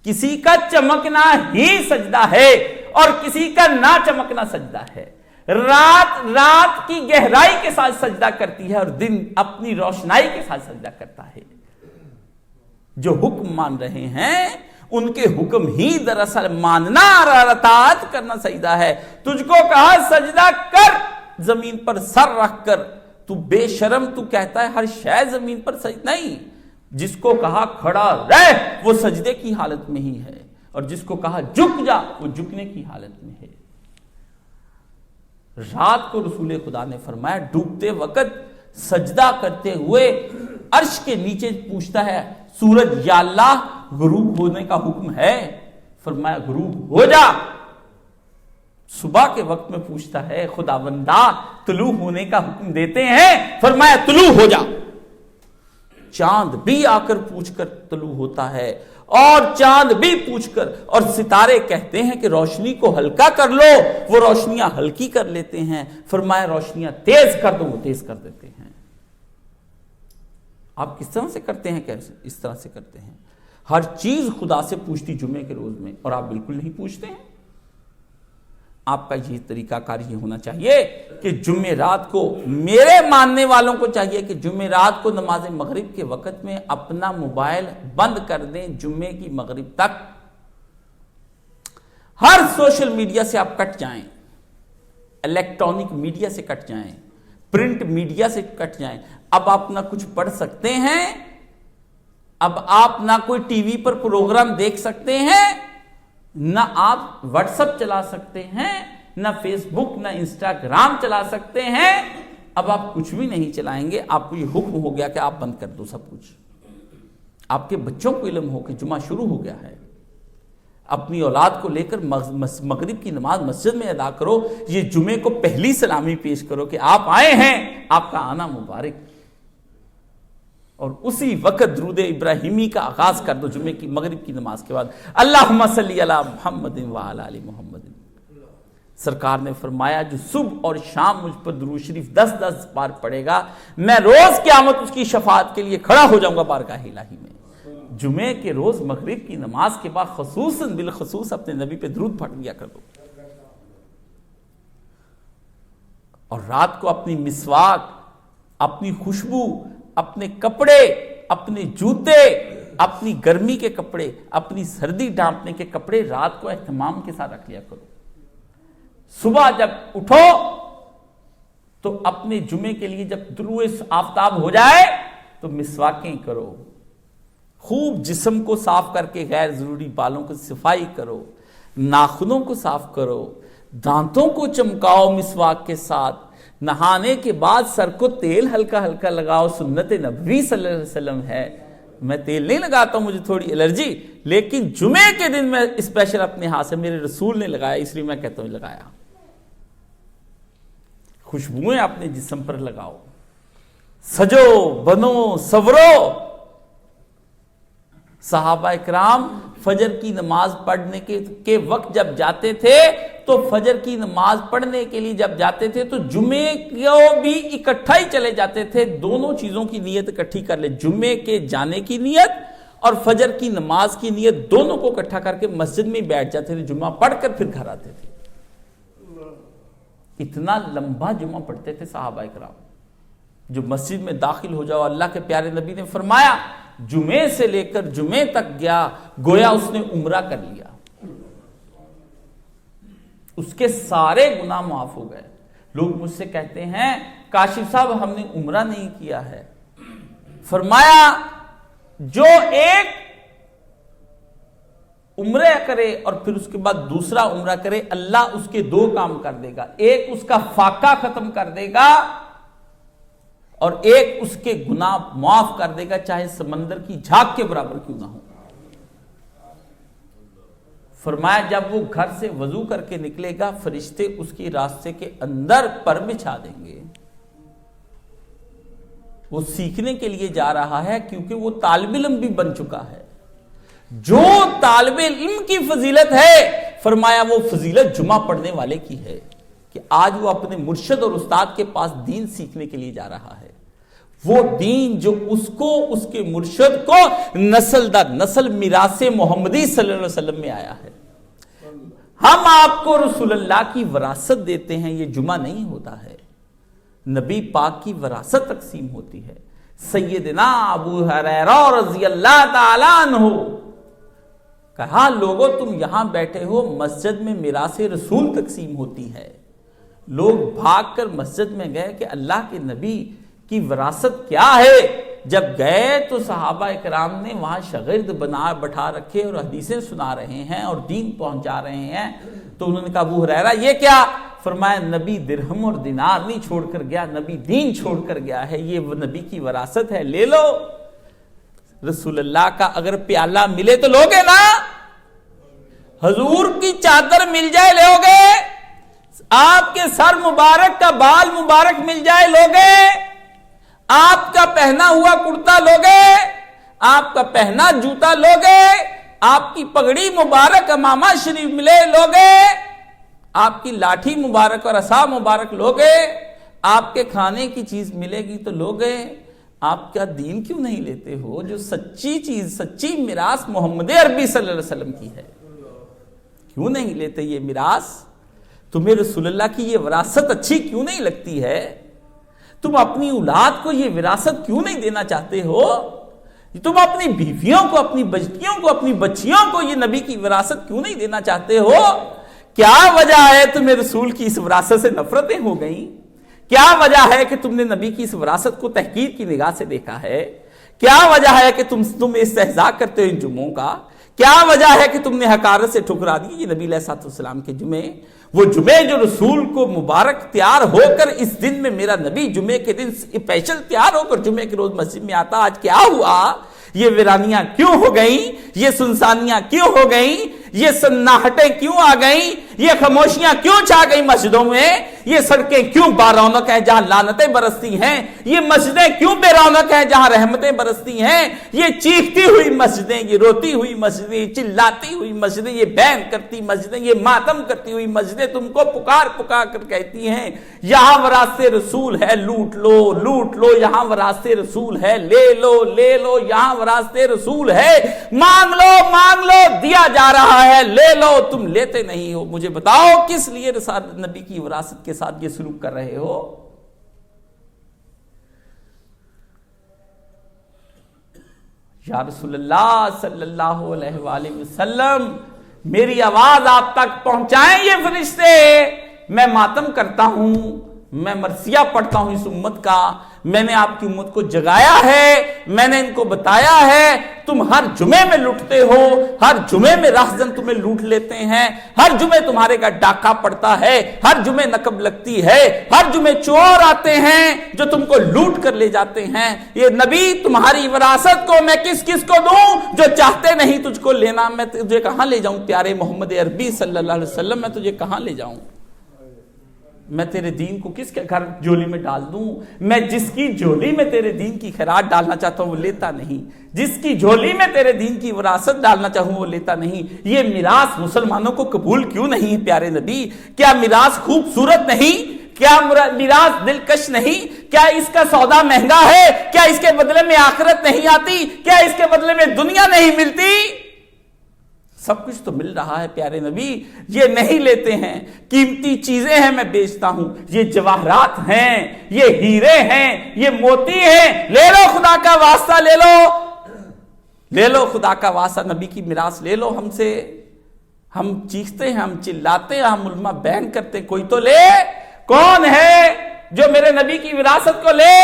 کسی کا چمکنا ہی سجدہ ہے اور کسی کا نہ چمکنا سجدہ ہے۔ رات کی گہرائی کے ساتھ سجدہ کرتی ہے اور دن اپنی روشنائی کے ساتھ سجدہ کرتا ہے۔ جو حکم مان رہے ہیں ان کے حکم ہی دراصل ماننا اور اطاعت کرنا سجدہ ہے. تجھ کو کہا سجدہ کر زمین پر سر رکھ کر، تو بے شرم تو کہتا ہے ہر شے زمین پر سجدہ. نہیں، جس کو کہا کھڑا رہ وہ سجدے کی حالت میں ہی ہے، اور جس کو کہا جھک جا وہ جھکنے کی حالت میں ہے. رات کو رسول خدا نے فرمایا ڈوبتے وقت سجدہ کرتے ہوئے عرش کے نیچے پوچھتا ہے سورج یا اللہ غروب ہونے کا حکم ہے؟ فرمایا غروب ہو جا. صبح کے وقت میں پوچھتا ہے خداوندا طلوع ہونے کا حکم دیتے ہیں؟ فرمایا طلوع ہو جا. چاند بھی آ کر پوچھ کر طلوع ہوتا ہے، اور چاند بھی پوچھ کر، اور ستارے کہتے ہیں کہ روشنی کو ہلکا کر لو، وہ روشنیاں ہلکی کر لیتے ہیں. فرمایا روشنیاں تیز کر دو، وہ تیز کر دیتے ہیں. آپ کس طرح سے کرتے ہیں؟ کیسے اس طرح سے کرتے ہیں. ہر چیز خدا سے پوچھتی جمعے کے روز میں، اور آپ بالکل نہیں پوچھتے ہیں. آپ کا یہ طریقہ کار یہ ہونا چاہیے کہ جمعرات کو، میرے ماننے والوں کو چاہیے کہ جمعرات کو نماز مغرب کے وقت میں اپنا موبائل بند کر دیں. جمعے کی مغرب تک ہر سوشل میڈیا سے آپ کٹ جائیں، الیکٹرانک میڈیا سے کٹ جائیں، پرنٹ میڈیا سے کٹ جائیں. اب آپ نہ کچھ پڑھ سکتے ہیں، اب آپ نہ کوئی ٹی وی پر پروگرام دیکھ سکتے ہیں، نہ آپ واٹس ایپ چلا سکتے ہیں، نہ فیس بک، نہ انسٹاگرام چلا سکتے ہیں. اب آپ کچھ بھی نہیں چلائیں گے. آپ کو یہ حکم ہو گیا کہ آپ بند کر دو سب کچھ. آپ کے بچوں کو علم ہو کہ جمعہ شروع ہو گیا ہے. اپنی اولاد کو لے کر مغرب کی نماز مسجد میں ادا کرو. یہ جمعے کو پہلی سلامی پیش کرو کہ آپ آئے ہیں، آپ کا آنا مبارک. اور اسی وقت درود ابراہیمی کا آغاز کر دو جمعے کی مغرب کی نماز کے بعد. اللہم صلی علی محمد وعلی آل محمد. سرکار نے فرمایا جو صبح اور شام مجھ پر درود شریف 10 بار پڑھے گا، میں روز قیامت اس کی شفاعت کے لیے کھڑا ہو جاؤں گا بارگاہ الہی میں. جمعے کے روز مغرب کی نماز کے بعد خصوصاً بالخصوص اپنے نبی پہ درود پڑھ لیا کر دو. اور رات کو اپنی مسواک، اپنی خوشبو، اپنے کپڑے، اپنے جوتے، اپنی گرمی کے کپڑے، اپنی سردی ڈانپنے کے کپڑے رات کو اہتمام کے ساتھ رکھ لیا کرو. صبح جب اٹھو تو اپنے جمعے کے لیے جب طلوع آفتاب ہو جائے تو مسواکیں کرو. خوب جسم کو صاف کر کے غیر ضروری بالوں کو صفائی کرو، ناخنوں کو صاف کرو، دانتوں کو چمکاؤ مسواک کے ساتھ. نہانے کے بعد سر کو تیل ہلکا ہلکا لگاؤ. سنت نبوی صلی اللہ علیہ وسلم ہے. میں تیل نہیں لگاتا ہوں، مجھے تھوڑی الرجی، لیکن جمعے کے دن میں اسپیشل اپنے ہاتھ سے، میرے رسول نے لگایا اس لیے میں کہتا ہوں لگایا. خوشبوئیں اپنے جسم پر لگاؤ، سجو بنو سورو. صحابہ اکرام فجر کی نماز پڑھنے کے وقت جب جاتے تھے تو فجر کی نماز پڑھنے کے لیے جب جاتے تھے تو جمعے کو بھی اکٹھا ہی چلے جاتے تھے. دونوں چیزوں کی نیت اکٹھی کر لے، جمعے کے جانے کی نیت اور فجر کی نماز کی نیت، دونوں کو اکٹھا کر کے مسجد میں بیٹھ جاتے تھے، جمعہ پڑھ کر پھر گھر آتے تھے. اتنا لمبا جمعہ پڑھتے تھے صحابہ اکرام. جو مسجد میں داخل ہو جاؤ، اللہ کے پیارے نبی نے فرمایا جمعے سے لے کر جمعے تک گیا گویا اس نے عمرہ کر لیا، اس کے سارے گناہ معاف ہو گئے. لوگ مجھ سے کہتے ہیں کاشف صاحب ہم نے عمرہ نہیں کیا ہے. فرمایا جو ایک عمرہ کرے اور پھر اس کے بعد دوسرا عمرہ کرے، اللہ اس کے 2 کام کر دے گا. ایک اس کا فاقہ ختم کر دے گا اور ایک اس کے گناہ معاف کر دے گا، چاہے سمندر کی جھاگ کے برابر کیوں نہ ہو. فرمایا جب وہ گھر سے وضو کر کے نکلے گا، فرشتے اس کے راستے کے اندر پر بچھا دیں گے. وہ سیکھنے کے لیے جا رہا ہے کیونکہ وہ طالب علم بھی بن چکا ہے. جو طالب علم کی فضیلت ہے، فرمایا وہ فضیلت جمعہ پڑھنے والے کی ہے کہ آج وہ اپنے مرشد اور استاد کے پاس دین سیکھنے کے لیے جا رہا ہے. وہ دین جو اس کو، اس کے مرشد کو نسل در نسل میراث محمدی صلی اللہ علیہ وسلم میں آیا ہے. ہم آپ کو رسول اللہ کی وراثت دیتے ہیں، یہ جمعہ نہیں ہوتا ہے. نبی پاک کی وراثت تقسیم ہوتی ہے. سیدنا ابو ہریرہ رضی اللہ تعالیٰ عنہ کہا لوگوں تم یہاں بیٹھے ہو، مسجد میں میراث رسول تقسیم ہوتی ہے، لوگ بھاگ کر مسجد میں گئے کہ اللہ کے نبی کی وراثت کیا ہے۔ جب گئے تو صحابہ اکرام نے وہاں شاگرد بٹھا رکھے اور حدیثیں سنا رہے ہیں اور دین پہنچا رہے ہیں، تو انہوں نے کہا ابو ہریرہ یہ کیا؟ فرمایا نبی درہم اور دینار نہیں چھوڑ کر گیا، نبی دین چھوڑ کر گیا ہے، یہ وہ نبی کی وراثت ہے، لے لو۔ رسول اللہ کا اگر پیالہ ملے تو لوگے نا، حضور کی چادر مل جائے لوگے، آپ کے سر مبارک کا بال مبارک مل جائے لوگے، آپ کا پہنا ہوا کرتا لوگے، آپ کا پہنا جوتا لوگے، آپ کی پگڑی مبارک امامہ شریف ملے لوگے، آپ کی لاٹھی مبارک اور عصا مبارک لوگے، آپ کے کھانے کی چیز ملے گی تو لوگے، آپ کا دین کیوں نہیں لیتے ہو جو سچی چیز، سچی میراث محمد عربی صلی اللہ علیہ وسلم کی ہے؟ کیوں نہیں لیتے یہ میراث؟ تمہیں رسول اللہ کی یہ وراثت اچھی کیوں نہیں لگتی ہے؟ تم اپنی اولاد کو یہ وراثت کیوں نہیں دینا چاہتے ہو؟ تم اپنی بیویوں کو، اپنی بچیوں کو، اپنی بچیوں کو یہ نبی کی وراثت کیوں نہیں دینا چاہتے ہو؟ کیا وجہ ہے تمہیں رسول کی اس وراثت سے نفرتیں ہو گئیں؟ کیا وجہ ہے کہ تم نے نبی کی اس وراثت کو تحقیر کی نگاہ سے دیکھا ہے؟ کیا وجہ ہے کہ تم استہزاء کرتے ہو ان جمعوں کا؟ کیا وجہ ہے کہ تم نے حقارت سے ٹھکرا دی یہ نبی علیہ الصلوۃ والسلام کے جمعے؟ وہ جمعے جو رسول کو مبارک تیار ہو کر اس دن میں میرا نبی جمعے کے دن اسپیشل تیار ہو کر جمعے کے روز مسجد میں آتا، آج کیا ہوا؟ یہ ویرانیاں کیوں ہو گئیں؟ یہ سنسانیاں کیوں ہو گئیں؟ یہ سناہٹیں کیوں آ گئیں؟ یہ خاموشیاں کیوں چھا گئیں مسجدوں میں؟ یہ سڑکیں کیوں بارونق ہیں جہاں لعنتیں برستی ہیں؟ یہ مسجدیں کیوں بے رونق ہیں جہاں رحمتیں برستی ہیں؟ یہ چیختی ہوئی مسجدیں، یہ روتی ہوئی مسجدیں، یہ چلاتی ہوئی مسجدیں، یہ بین کرتی مسجدیں، یہ ماتم کرتی ہوئی مسجدیں تم کو پکار پکار کر کہتی ہیں یہاں وراثت رسول ہے، لوٹ لو لوٹ لو، یہاں وراثت رسول ہے، لے لو لے لو، یہاں وراثت رسول ہے، مانگ لو دیا جا رہا ہے، لے لو، تم لیتے نہیں ہو۔ مجھے بتاؤ کس لیے نبی کی وراثت کے ساتھ یہ سلوک کر رہے ہو؟ یا رسول اللہ صلی اللہ علیہ وآلہ وسلم، میری آواز آپ تک پہنچائیں یہ فرشتے، میں ماتم کرتا ہوں، میں مرثیہ پڑھتا ہوں اس امت کا، میں نے آپ کی امت کو جگایا ہے، میں نے ان کو بتایا ہے، تم ہر جمعے میں لوٹتے ہو، ہر جمعے میں راہزن تمہیں لوٹ لیتے ہیں، ہر جمعے تمہارے کا ڈاکہ پڑتا ہے، ہر جمعے نقب لگتی ہے، ہر جمعے چور آتے ہیں جو تم کو لوٹ کر لے جاتے ہیں۔ یہ نبی تمہاری وراثت کو میں کس کس کو دوں؟ جو چاہتے نہیں تجھ کو لینا، میں تجھے کہاں لے جاؤں؟ پیارے محمد عربی صلی اللہ علیہ وسلم، میں تجھے کہاں لے جاؤں؟ میں تیرے دین کو کس کے گھر جولی میں ڈال دوں؟ میں جس کی جولی میں تیرے دین کی خیرات ڈالنا چاہتا ہوں وہ لیتا نہیں، جس کی جولی میں تیرے دین کی وراثت ڈالنا چاہوں وہ لیتا نہیں۔ یہ میراث مسلمانوں کو قبول کیوں نہیں پیارے نبی؟ کیا میراث خوبصورت نہیں؟ کیا میراث دلکش نہیں؟ کیا اس کا سودا مہنگا ہے؟ کیا اس کے بدلے میں آخرت نہیں آتی؟ کیا اس کے بدلے میں دنیا نہیں ملتی؟ سب کچھ تو مل رہا ہے پیارے نبی، یہ نہیں لیتے ہیں، قیمتی چیزیں ہیں میں بیچتا ہوں، یہ جواہرات ہیں، یہ ہیرے ہیں، یہ موتی ہیں، لے لو خدا کا واسطہ، لے لو خدا کا واسطہ، نبی کی میراث لے لو ہم سے۔ ہم چیختے ہیں، ہم چلاتے ہیں، ہم علماء بیان کرتے، کوئی تو لے۔ کون ہے جو میرے نبی کی وراثت کو لے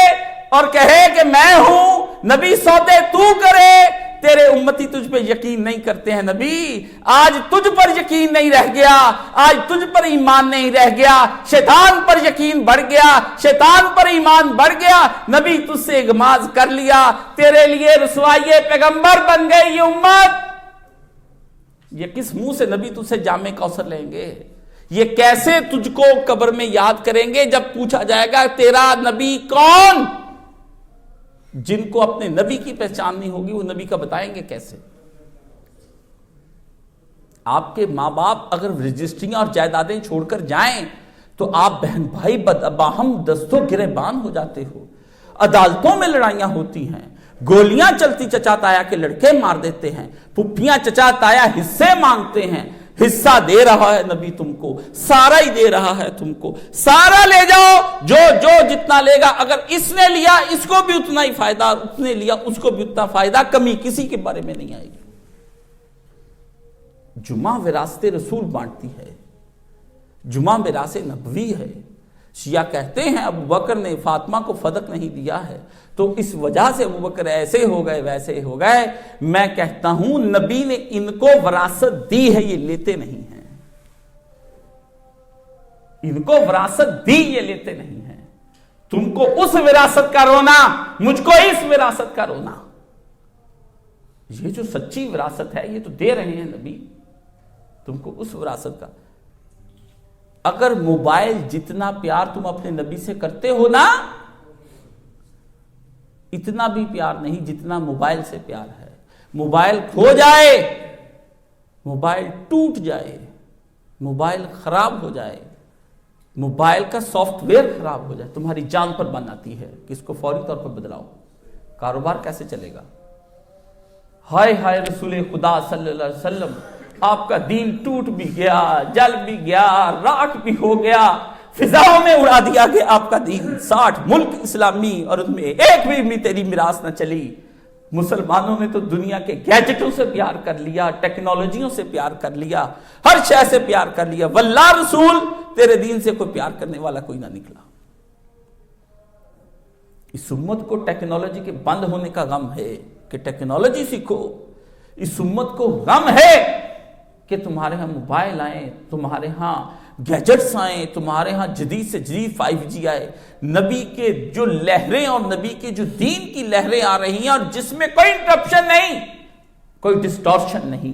اور کہے کہ میں ہوں؟ نبی سودے تو کرے، تیرے امتی تجھ پہ یقین نہیں کرتے ہیں نبی، آج تجھ پر یقین نہیں رہ گیا، آج تجھ پر ایمان نہیں رہ گیا، شیطان پر یقین بڑھ گیا، شیطان پر ایمان بڑھ گیا، نبی تجھ سے اغماز کر لیا، تیرے لیے رسوائی پیغمبر بن گئی یہ امت۔ یہ کس منہ سے نبی تجھ سے جام کوثر لیں گے؟ یہ کیسے تجھ کو قبر میں یاد کریں گے جب پوچھا جائے گا تیرا نبی کون؟ جن کو اپنے نبی کی پہچان نہیں ہوگی وہ نبی کا بتائیں گے کیسے؟ آپ کے ماں باپ اگر رجسٹریاں اور جائیدادیں چھوڑ کر جائیں تو آپ بہن بھائی باہم دستوں گریبان ہو جاتے ہو، عدالتوں میں لڑائیاں ہوتی ہیں، گولیاں چلتی، چچا تایا کے لڑکے مار دیتے ہیں، پھپھیاں چچا تایا حصے مانگتے ہیں، حصہ دے رہا ہے نبی تم کو، سارا ہی دے رہا ہے تم کو، سارا لے جاؤ، جو جتنا لے گا، اگر اس نے لیا اس کو بھی اتنا ہی فائدہ، اس نے لیا اس کو بھی اتنا فائدہ، کمی کسی کے بارے میں نہیں آئے گی۔ جمعہ وراثت رسول بانٹتی ہے، جمعہ میراث نبوی ہے۔ شیعہ کہتے ہیں ابو بکر نے فاطمہ کو صدق نہیں دیا ہے تو اس وجہ سے ابو بکر ایسے ہو گئے ویسے ہو گئے۔ میں کہتا ہوں نبی نے ان کو وراثت دی ہے، یہ لیتے نہیں ہیں، ان کو وراثت دی، یہ لیتے نہیں ہیں۔ تم کو اس وراثت کا رونا، مجھ کو اس وراثت کا رونا۔ یہ جو سچی وراثت ہے یہ تو دے رہے ہیں نبی تم کو اس وراثت کا۔ اگر موبائل جتنا پیار تم اپنے نبی سے کرتے ہو نا، اتنا بھی پیار نہیں جتنا موبائل سے پیار ہے۔ موبائل کھو جائے، موبائل ٹوٹ جائے، موبائل خراب ہو جائے، موبائل کا سافٹ ویئر خراب ہو جائے، تمہاری جان پر بن آتی ہے کہ اس کو فوری طور پر بدلاؤ، کاروبار کیسے چلے گا؟ ہائے ہائے رسول خدا صلی اللہ علیہ وسلم، آپ کا دین ٹوٹ بھی گیا، جل بھی گیا، راکھ بھی ہو گیا، فضاؤں میں اڑا دیا گیا آپ کا دین، 60 ملک اسلامی اور ان میں ایک بھی تیری میراث نہ چلی۔ مسلمانوں نے تو دنیا کے گیجٹوں سے پیار کر لیا، ٹیکنالوجیوں سے پیار کر لیا، ہر شے سے پیار کر لیا، واللہ رسول تیرے دین سے کوئی پیار کرنے والا کوئی نہ نکلا۔ اس امت کو ٹیکنالوجی کے بند ہونے کا غم ہے کہ ٹیکنالوجی سیکھو، اس امت کو غم ہے کہ تمہارے ہاں موبائل آئیں، تمہارے ہاں گیجٹس آئیں، تمہارے ہاں جدید سے جدید 5G آئے، نبی کے جو لہریں اور نبی کے جو دین کی لہریں آ رہی ہیں اور جس میں کوئی انٹرپشن نہیں، کوئی ڈسٹورشن نہیں،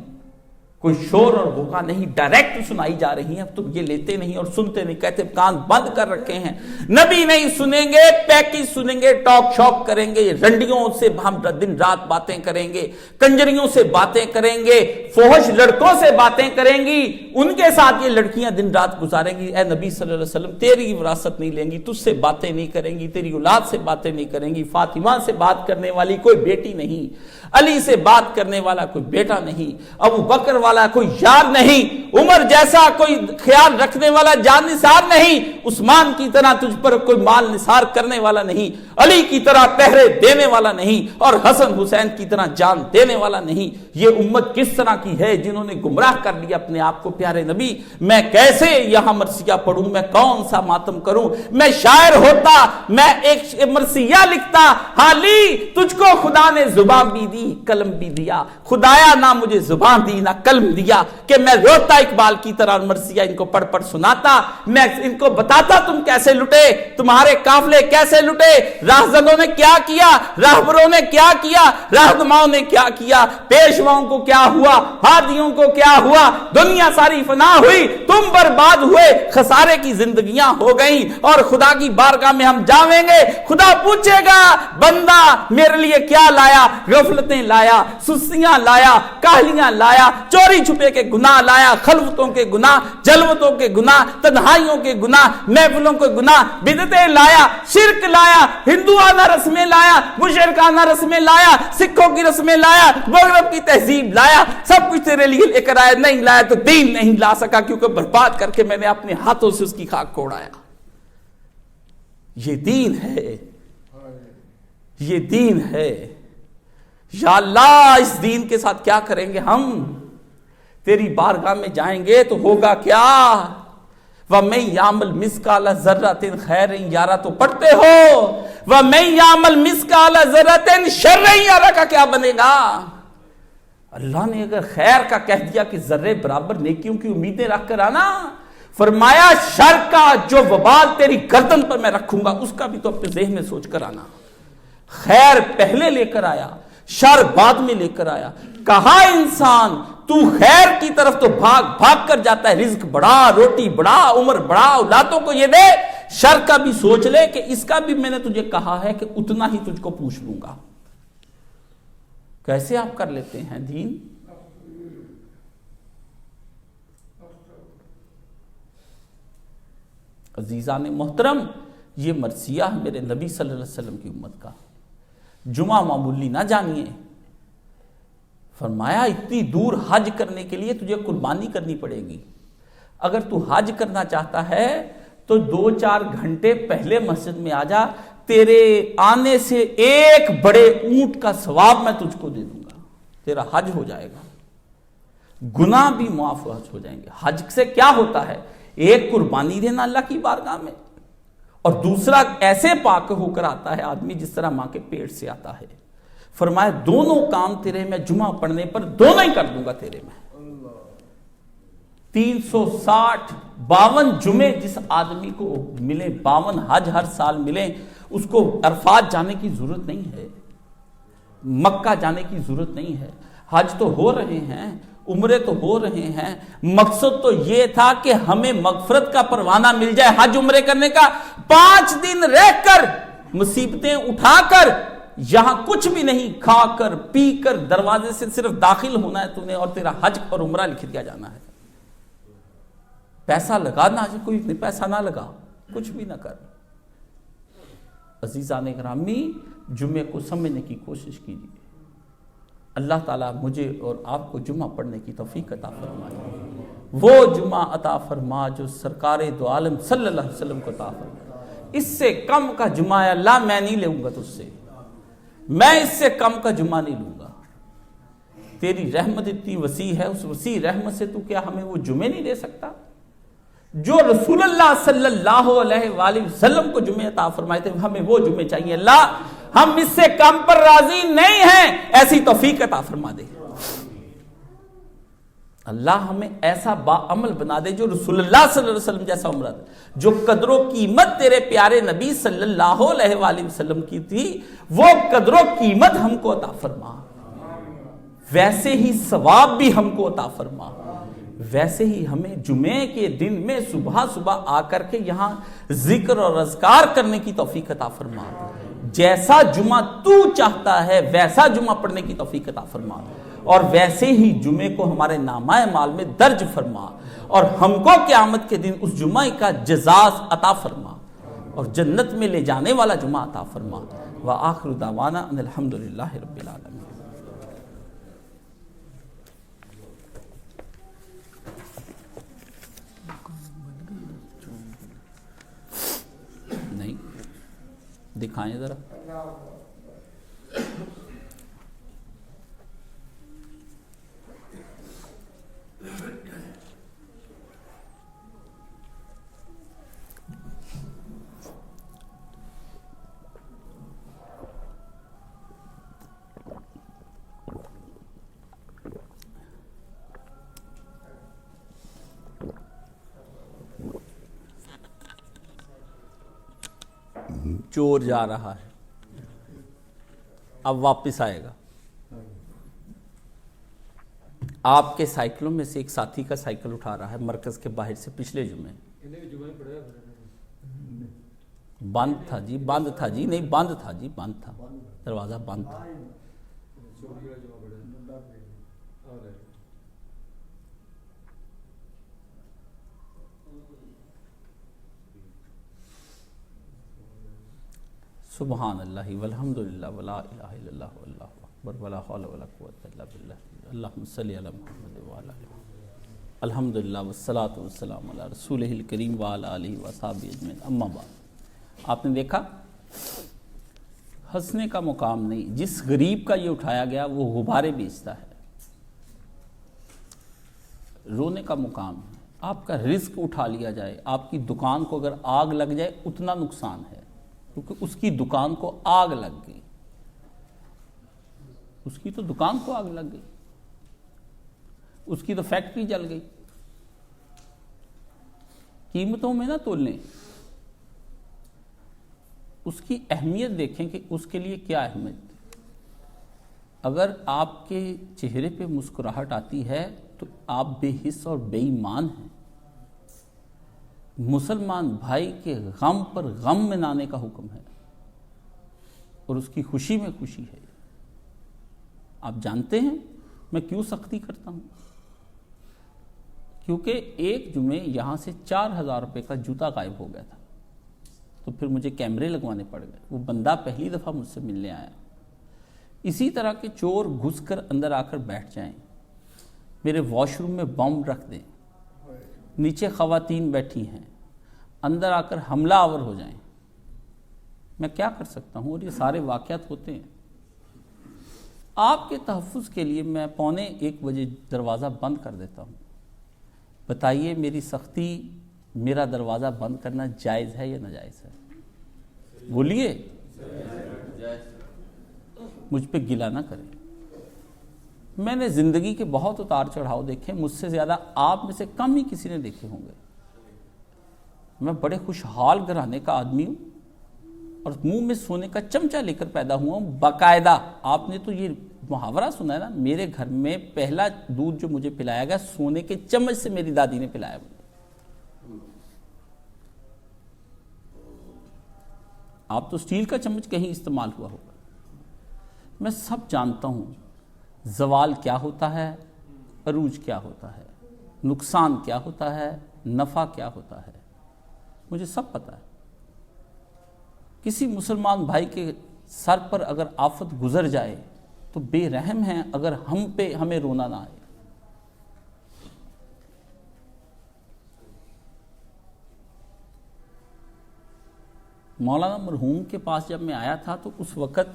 کوئی شور اور غوغا نہیں، ڈائریکٹ سنائی جا رہی ہیں۔ اب تم یہ لیتے نہیں اور سنتے نہیں، کہتے کان بند کر رکھے ہیں، نبی نہیں سنیں گے، پیکج سنیں گے، ٹاک شاک کریں گے، رنڈیوں سے ہم دن رات باتیں کریں گے، کنجریوں سے باتیں کریں گے، فوحش لڑکوں سے باتیں کریں گی، ان کے ساتھ یہ لڑکیاں دن رات گزاریں گی۔ اے نبی صلی اللہ علیہ وسلم تیری وراثت نہیں لیں گی، تجھ سے باتیں نہیں کریں گی، تیری اولاد سے باتیں نہیں کریں گی۔ فاطمہ سے بات کرنے والی کوئی بیٹی نہیں، علی سے بات کرنے والا کوئی بیٹا نہیں، ابو بکر والا کوئی یار نہیں، عمر جیسا کوئی خیال رکھنے والا جان نثار نہیں، عثمان کی طرح تجھ پر کوئی مال نثار کرنے والا نہیں، علی کی طرح پہرے دینے والا نہیں، اور حسن حسین کی طرح جان دینے والا نہیں۔ یہ امت کس طرح کی ہے جنہوں نے گمراہ کر لیا اپنے آپ کو پیارے نبی۔ میں کیسے یہاں مرثیہ پڑھوں، میں کون سا ماتم کروں؟ میں شاعر ہوتا، میں ایک مرثیہ لکھتا، حالی تجھ کو خدا نے زبان بھی دی قلم بھی دیا، خدایا نہ مجھے زبان دی نہ قلم دیا کہ میں روتا اقبال کی طرح مرثیہ ان کو پڑھ پڑھ سناتا، میں ان کو بتاتا تم کیسے لٹے، تمہارے قافلے کیسے لٹے، راہزنوں نے کیا کیا، راہبروں نے کیا کیا، رہنماؤں نے کیا کیا، پیشواؤں کو کیا ہوا، ہادیوں کو کیا ہوا، دنیا ساری فنا ہوئی، تم برباد ہوئے، خسارے کی زندگیاں ہو گئیں، اور خدا کی بارگاہ میں ہم جاویں گے، خدا پوچھے گا بندہ میرے لیے کیا لایا؟ غفلتیں لایا، سستیاں لایا، کاہلیاں لایا، چوری چھپے کے گناہ لایا، خلوتوں کے گناہ، جلوتوں کے گناہ، تنہائیوں کے گناہ، محفلوں کے گناہ، بدعتیں لایا، شرک لایا، ہندوانہ رسمیں لایا، مشرکانہ رسمیں لایا، سکھوں کی رسمیں لایا، مغرب کی تہذیب لایا، سب کچھ تیرے لیے لے کر آیا، نہیں لایا تو دین نہیں لا سکا، کیونکہ برباد کر کے میں نے اپنے ہاتھوں سے اس کی خاک کو اڑایا۔ یہ دین ہے، یہ دین ہے۔ یا اللہ اس دین کے ساتھ کیا کریں گے ہم؟ تیری بارگاہ میں جائیں گے تو ہوگا کیا؟ وَمَن يَعْمَلْ مِثْقَالَ ذَرَّةٍ خَيْرًا یارا تو پڑھتے ہو، وَمَن يَعْمَلْ مِثْقَالَ ذَرَّةٍ شَرًّا یارا کا کیا بنے گا؟ اللہ نے اگر خیر کا کہہ دیا کہ ذرے برابر نیکیوں کی امیدیں رکھ کر آنا، فرمایا شر کا جو وبال تیری گردن پر میں رکھوں گا اس کا بھی تو اپنے ذہن میں سوچ کر آنا۔ خیر پہلے لے کر آیا، شر بعد میں لے کر آیا۔ کہا انسان تو خیر کی طرف تو بھاگ بھاگ کر جاتا ہے، رزق بڑھا، روٹی بڑھا، عمر بڑھا، اولادوں کو یہ دے، شر کا بھی سوچ لے کہ اس کا بھی میں نے تجھے کہا ہے کہ اتنا ہی تجھ کو پوچھ لوں گا۔ کیسے آپ کر لیتے ہیں دین؟ عزیزان محترم، یہ مرثیہ میرے نبی صلی اللہ علیہ وسلم کی امت کا۔ جمعہ معمولی نہ جانیے، فرمایا اتنی دور حج کرنے کے لیے تجھے قربانی کرنی پڑے گی. اگر تو حج کرنا چاہتا ہے تو 2-4 گھنٹے پہلے مسجد میں آ جا, تیرے آنے سے ایک بڑے اونٹ کا ثواب میں تجھ کو دے دوں گا, تیرا حج ہو جائے گا, گناہ بھی معاف ہو جائیں گے. حج سے کیا ہوتا ہے؟ ایک قربانی دینا اللہ کی بارگاہ میں, اور دوسرا ایسے پاک ہو کر آتا ہے آدمی جس طرح ماں کے پیٹ سے آتا ہے. فرمایا دونوں کام تیرے میں جمعہ پڑھنے پر دونوں ہی کر دوں گا تیرے میں. 360-52 جمعے جس آدمی کو ملے, 52 حج ہر سال ملے, اس کو عرفات جانے کی ضرورت نہیں ہے, مکہ جانے کی ضرورت نہیں ہے. حج تو ہو رہے ہیں, عمرے تو ہو رہے ہیں, مقصد تو یہ تھا کہ ہمیں مغفرت کا پروانہ مل جائے حج عمرے کرنے کا. 5 دن رہ کر مصیبتیں اٹھا کر یہاں کچھ بھی نہیں, کھا کر پی کر دروازے سے صرف داخل ہونا ہے تو نے, اور تیرا حج اور عمرہ لکھ دیا جانا ہے. پیسہ لگانا ہے, کوئی پیسہ نہ لگا, کچھ بھی نہ کر. عزیزان گرامی, جمعے کو سمجھنے کی کوشش کیجیے. اللہ تعالیٰ مجھے اور آپ کو جمعہ پڑھنے کی توفیق عطا فرمائے. وہ جمعہ عطا فرما جو سرکار دو عالم صلی اللہ علیہ وسلم کو عطا فرما. اس سے کم کا جمعہ ہے اللہ میں نہیں لوں گا تجھ سے, میں اس سے کم کا جمعہ نہیں لوں گا. تیری رحمت اتنی وسیع ہے, اس وسیع رحمت سے تو کیا ہمیں وہ جمعے نہیں دے سکتا جو رسول اللہ صلی اللہ علیہ وآلہ وسلم کو جمعے عطا فرمائے تھے؟ ہمیں وہ جمعے چاہیے. اللہ ہم اس سے کم پر راضی نہیں ہیں, ایسی توفیق عطا فرما دے. اللہ ہمیں ایسا باعمل بنا دے جو رسول اللہ صلی اللہ علیہ وسلم جیسا عمرہ, جو قدر و قیمت تیرے پیارے نبی صلی اللہ علیہ وآلہ وسلم کی تھی, وہ قدر و قیمت ہم کو عطا فرما. ویسے ہی ثواب بھی ہم کو عطا فرما. ویسے ہی ہمیں جمعے کے دن میں صبح صبح آ کر کے یہاں ذکر اور اذکار کرنے کی توفیق عطا فرما. جیسا جمعہ تو چاہتا ہے ویسا جمعہ پڑھنے کی توفیق عطا فرما, اور ویسے ہی جمعے کو ہمارے نامہ مال میں درج فرما, اور ہم کو قیامت کے دن اس جمعہ کا جزاز عطا فرما, اور جنت میں لے جانے والا جمعہ عطا فرما. وآخر دعوانا ان الحمدللہ رب العالمین. نہیں دکھائیں ذرا. چور جا رہا ہے, اب واپس آئے گا. آپ کے سائیکلوں میں سے ایک ساتھی کا سائیکل اٹھا رہا ہے مرکز کے باہر سے. پچھلے جمعے بند تھا جی, بند تھا جی, نہیں بند تھا جی, بند تھا, دروازہ بند تھا. سبحان اللہ والحمدللہ ولا الہ الا اللہ واللہ اکبر ولا حول ولا قوة الا باللہ. اللہم صلی علی محمد وعلی آلہ. الحمدللہ والصلاة والسلام علی رسولہ الکریم وعلی آلہ وصحبہ اجمعین. اما بعد, آپ نے دیکھا ہنسنے کا مقام نہیں. جس غریب کا یہ اٹھایا گیا وہ غبارے بیچتا ہے. رونے کا مقام ہے. آپ کا رزق اٹھا لیا جائے, آپ کی دکان کو اگر آگ لگ جائے اتنا نقصان ہے, کیونکہ اس کی دکان کو آگ لگ گئی. اس کی تو دکان کو آگ لگ گئی, اس کی تو فیکٹری جل گئی. قیمتوں میں نہ تولیں, اس کی اہمیت دیکھیں کہ اس کے لیے کیا اہمیت ہے. اگر آپ کے چہرے پہ مسکراہٹ آتی ہے تو آپ بے حس اور بے ایمان ہیں. مسلمان بھائی کے غم پر غم منانے کا حکم ہے, اور اس کی خوشی میں خوشی ہے. آپ جانتے ہیں میں کیوں سختی کرتا ہوں؟ کیونکہ ایک جمعے یہاں سے 4000 روپے کا جوتا غائب ہو گیا تھا, تو پھر مجھے کیمرے لگوانے پڑ گئے. وہ بندہ پہلی دفعہ مجھ سے ملنے آیا, اسی طرح کے چور گھس کر اندر آ کر بیٹھ جائیں، میرے واش روم میں بم رکھ دیں، نیچے خواتین بیٹھی ہیں، اندر آ کر حملہ آور ہو جائیں، میں کیا کر سکتا ہوں؟ اور یہ سارے واقعات ہوتے ہیں۔ آپ کے تحفظ کے لیے میں 1:15 دروازہ بند کر دیتا ہوں۔ بتائیے میری سختی، میرا دروازہ بند کرنا جائز ہے یا ناجائز ہے؟ بولیے، مجھ پہ گلہ نہ کریں۔ میں نے زندگی کے بہت اتار چڑھاؤ دیکھے، مجھ سے زیادہ آپ میں سے کم ہی کسی نے دیکھے ہوں گے۔ میں بڑے خوشحال گھرانے کا آدمی ہوں اور منہ میں سونے کا چمچہ لے کر پیدا ہوا ہوں باقاعدہ۔ آپ نے تو یہ محاورہ سنا ہے نا، میرے گھر میں پہلا دودھ جو مجھے پلایا گیا سونے کے چمچ سے میری دادی نے پلایا مجھے۔ آپ تو سٹیل کا چمچ کہیں استعمال ہوا ہوگا۔ میں سب جانتا ہوں زوال کیا ہوتا ہے، عروج کیا ہوتا ہے، نقصان کیا ہوتا ہے، نفع کیا ہوتا ہے، مجھے سب پتہ ہے۔ کسی مسلمان بھائی کے سر پر اگر آفت گزر جائے تو بے رحم ہیں اگر ہمیں رونا نہ آئے۔ مولانا مرحوم کے پاس جب میں آیا تھا تو اس وقت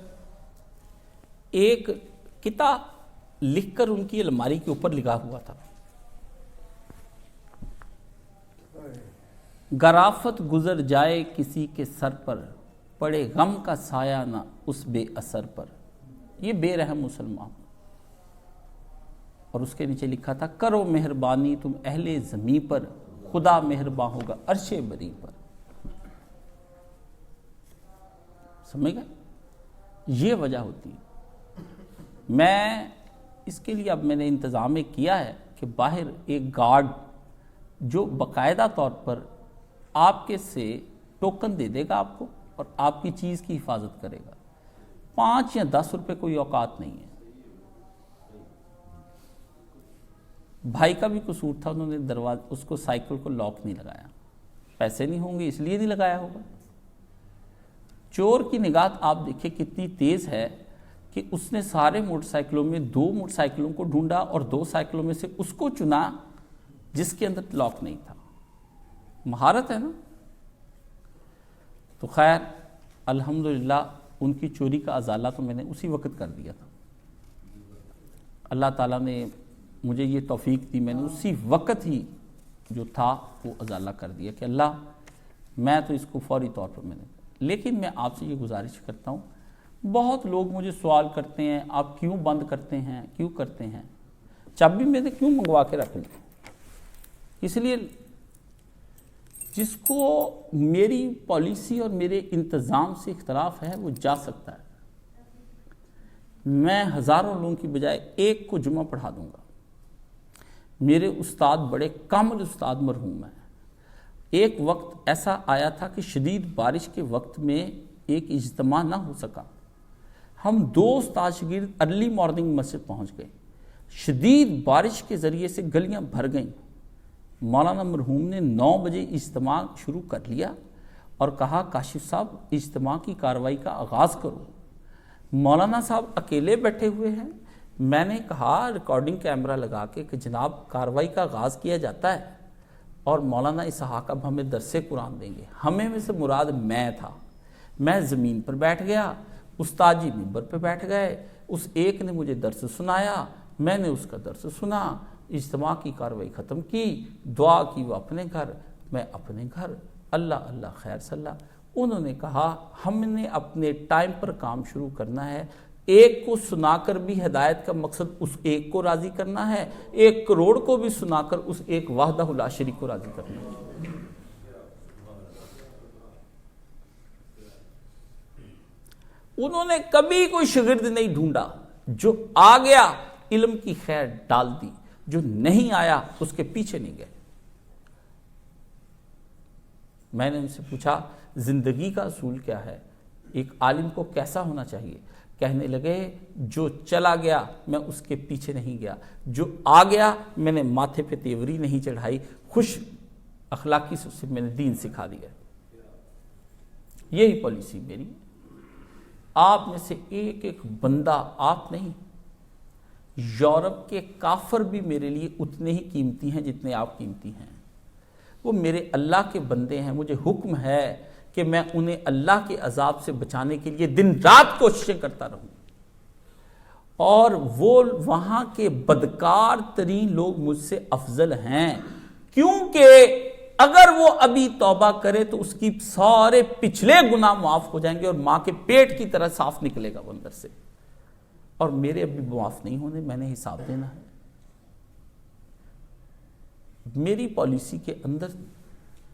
ایک کتاب لکھ کر ان کی الماری کے اوپر لکھا ہوا تھا، گرافت گزر جائے کسی کے سر پر، پڑے غم کا سایہ نہ اس بے اثر پر۔ یہ بے رحم مسلمان۔ اور اس کے نیچے لکھا تھا، کرو مہربانی تم اہل زمین پر، خدا مہربان ہوگا عرش بری پر۔ سمجھ گئے؟ یہ وجہ ہوتی ہے۔ میں اس کے لیے اب میں نے انتظام کیا ہے کہ باہر ایک گارڈ جو باقاعدہ طور پر آپ کے سے ٹوکن دے دے گا آپ کو اور آپ کی چیز کی حفاظت کرے گا۔ 5 یا 10 روپے کوئی اوقات نہیں ہے۔ بھائی کا بھی قصور تھا، انہوں نے اس کو سائیکل کو لاک نہیں لگایا، پیسے نہیں ہوں گے اس لیے نہیں لگایا ہوگا۔ چور کی نگاہ آپ دیکھیں کتنی تیز ہے کہ اس نے سارے موٹر سائیکلوں میں 2 موٹر سائیکلوں کو ڈھونڈا اور 2 سائیکلوں میں سے اس کو چنا جس کے اندر لاک نہیں تھا۔ مہارت ہے نا۔ تو خیر الحمدللہ ان کی چوری کا ازالہ تو میں نے اسی وقت کر دیا تھا۔ اللہ تعالیٰ نے مجھے یہ توفیق دی، میں نے اسی وقت ہی جو تھا وہ ازالہ کر دیا کہ اللہ میں تو اس کو فوری طور پر میں نے۔ لیکن میں آپ سے یہ گزارش کرتا ہوں، بہت لوگ مجھے سوال کرتے ہیں آپ کیوں بند کرتے ہیں، کیوں کرتے ہیں؟ چابی میں نے کیوں منگوا کے رکھ لی؟ اس لیے جس کو میری پالیسی اور میرے انتظام سے اختلاف ہے وہ جا سکتا ہے۔ میں ہزاروں لوگوں کی بجائے ایک کو جمعہ پڑھا دوں گا۔ میرے استاد بڑے کامل استاد مرحوم ہیں۔ ایک وقت ایسا آیا تھا کہ شدید بارش کے وقت میں ایک اجتماع نہ ہو سکا، ہم 2 استاد شاگرد ارلی مارننگ مسجد پہنچ گئے، شدید بارش کے ذریعے سے گلیاں بھر گئیں۔ مولانا مرحوم نے 9 بجے اجتماع شروع کر لیا اور کہا کاشف صاحب اجتماع کی کارروائی کا آغاز کرو۔ مولانا صاحب اکیلے بیٹھے ہوئے ہیں۔ میں نے کہا ریکارڈنگ کیمرہ لگا کے کہ جناب کارروائی کا آغاز کیا جاتا ہے اور مولانا اسحاق اب ہمیں درس قرآن دیں گے۔ ہمیں میں سے مراد میں تھا۔ میں زمین پر بیٹھ گیا، استاد جی ممبر پہ بیٹھ گئے، اس ایک نے مجھے درس سنایا، میں نے اس کا درس سنا، اجتماع کی کارروائی ختم کی، دعا کی وہ اپنے گھر، میں اپنے گھر، اللہ اللہ خیر صلی اللہ۔ انہوں نے کہا ہم نے اپنے ٹائم پر کام شروع کرنا ہے، ایک کو سنا کر بھی ہدایت کا مقصد اس ایک کو راضی کرنا ہے، 1 کروڑ کو بھی سنا کر اس ایک وحدہ لا شریک کو راضی کرنا ہے۔ انہوں نے کبھی کوئی شاگرد نہیں ڈھونڈا، جو آ گیا علم کی خیر ڈال دی، جو نہیں آیا اس کے پیچھے نہیں گئے۔ میں نے ان سے پوچھا زندگی کا اصول کیا ہے، ایک عالم کو کیسا ہونا چاہیے؟ کہنے لگے جو چلا گیا میں اس کے پیچھے نہیں گیا، جو آ گیا میں نے ماتھے پہ تیوری نہیں چڑھائی، خوش اخلاقی سے میں نے دین سکھا دیا۔ یہی پالیسی میری۔ آپ میں سے ایک ایک بندہ، آپ نہیں، یورپ کے کافر بھی میرے لیے اتنے ہی قیمتی ہیں جتنے آپ قیمتی ہیں. وہ میرے اللہ کے بندے ہیں، مجھے حکم ہے کہ میں انہیں اللہ کے عذاب سے بچانے کے لیے دن رات کوششیں کرتا رہوں. اور وہ وہاں کے بدکار ترین لوگ مجھ سے افضل ہیں، کیونکہ اگر وہ ابھی توبہ کرے تو اس کی سارے پچھلے گناہ معاف ہو جائیں گے اور ماں کے پیٹ کی طرح صاف نکلے گا وہ اندر سے. اور میرے ابھی معاف نہیں ہونے، میں نے حساب دینا ہے. میری پالیسی کے اندر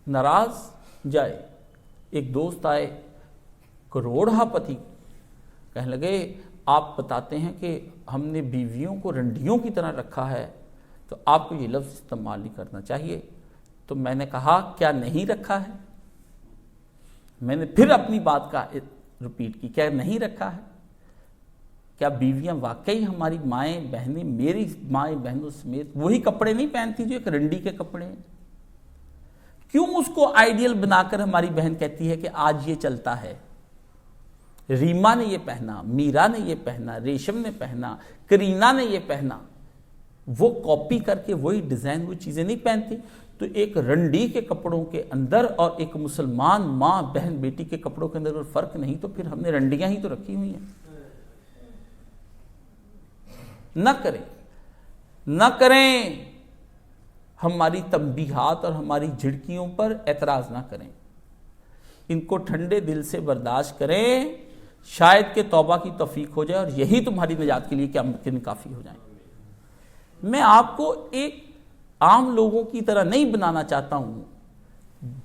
ناراض جائے. ایک دوست آئے کروڑا پتی، کہنے لگے آپ بتاتے ہیں کہ ہم نے بیویوں کو رنڈیوں کی طرح رکھا ہے، تو آپ کو یہ لفظ استعمال نہیں کرنا چاہیے. تو میں نے کہا کیا نہیں رکھا ہے؟ میں نے پھر اپنی بات کا ریپیٹ کی، کیا نہیں رکھا ہے؟ کیا بیویاں واقعی ہماری مائیں بہنیں، میری مائیں بہنوں سمیت وہی کپڑے نہیں پہنتی جو ایک رنڈی کے کپڑے ہیں؟ کیوں اس کو آئیڈیل بنا کر ہماری بہن کہتی ہے کہ آج یہ چلتا ہے؟ ریما نے یہ پہنا، میرا نے یہ پہنا، ریشم نے پہنا، کرینہ نے یہ پہنا. وہ کاپی کر کے وہی ڈیزائن وہ چیزیں نہیں پہنتی. تو ایک رنڈی کے کپڑوں کے اندر اور ایک مسلمان ماں بہن بیٹی کے کپڑوں کے اندر اگر فرق نہیں تو پھر ہم نے رنڈیاں ہی تو رکھی ہوئی ہیں. نہ کریں ہماری تنبیہات اور ہماری جھڑکیوں پر اعتراض نہ کریں. ان کو ٹھنڈے دل سے برداشت کریں، شاید کہ توبہ کی توفیق ہو جائے اور یہی تمہاری نجات کے لیے قیامت کے دن کافی ہو جائیں. میں آپ کو ایک عام لوگوں کی طرح نہیں بنانا چاہتا ہوں.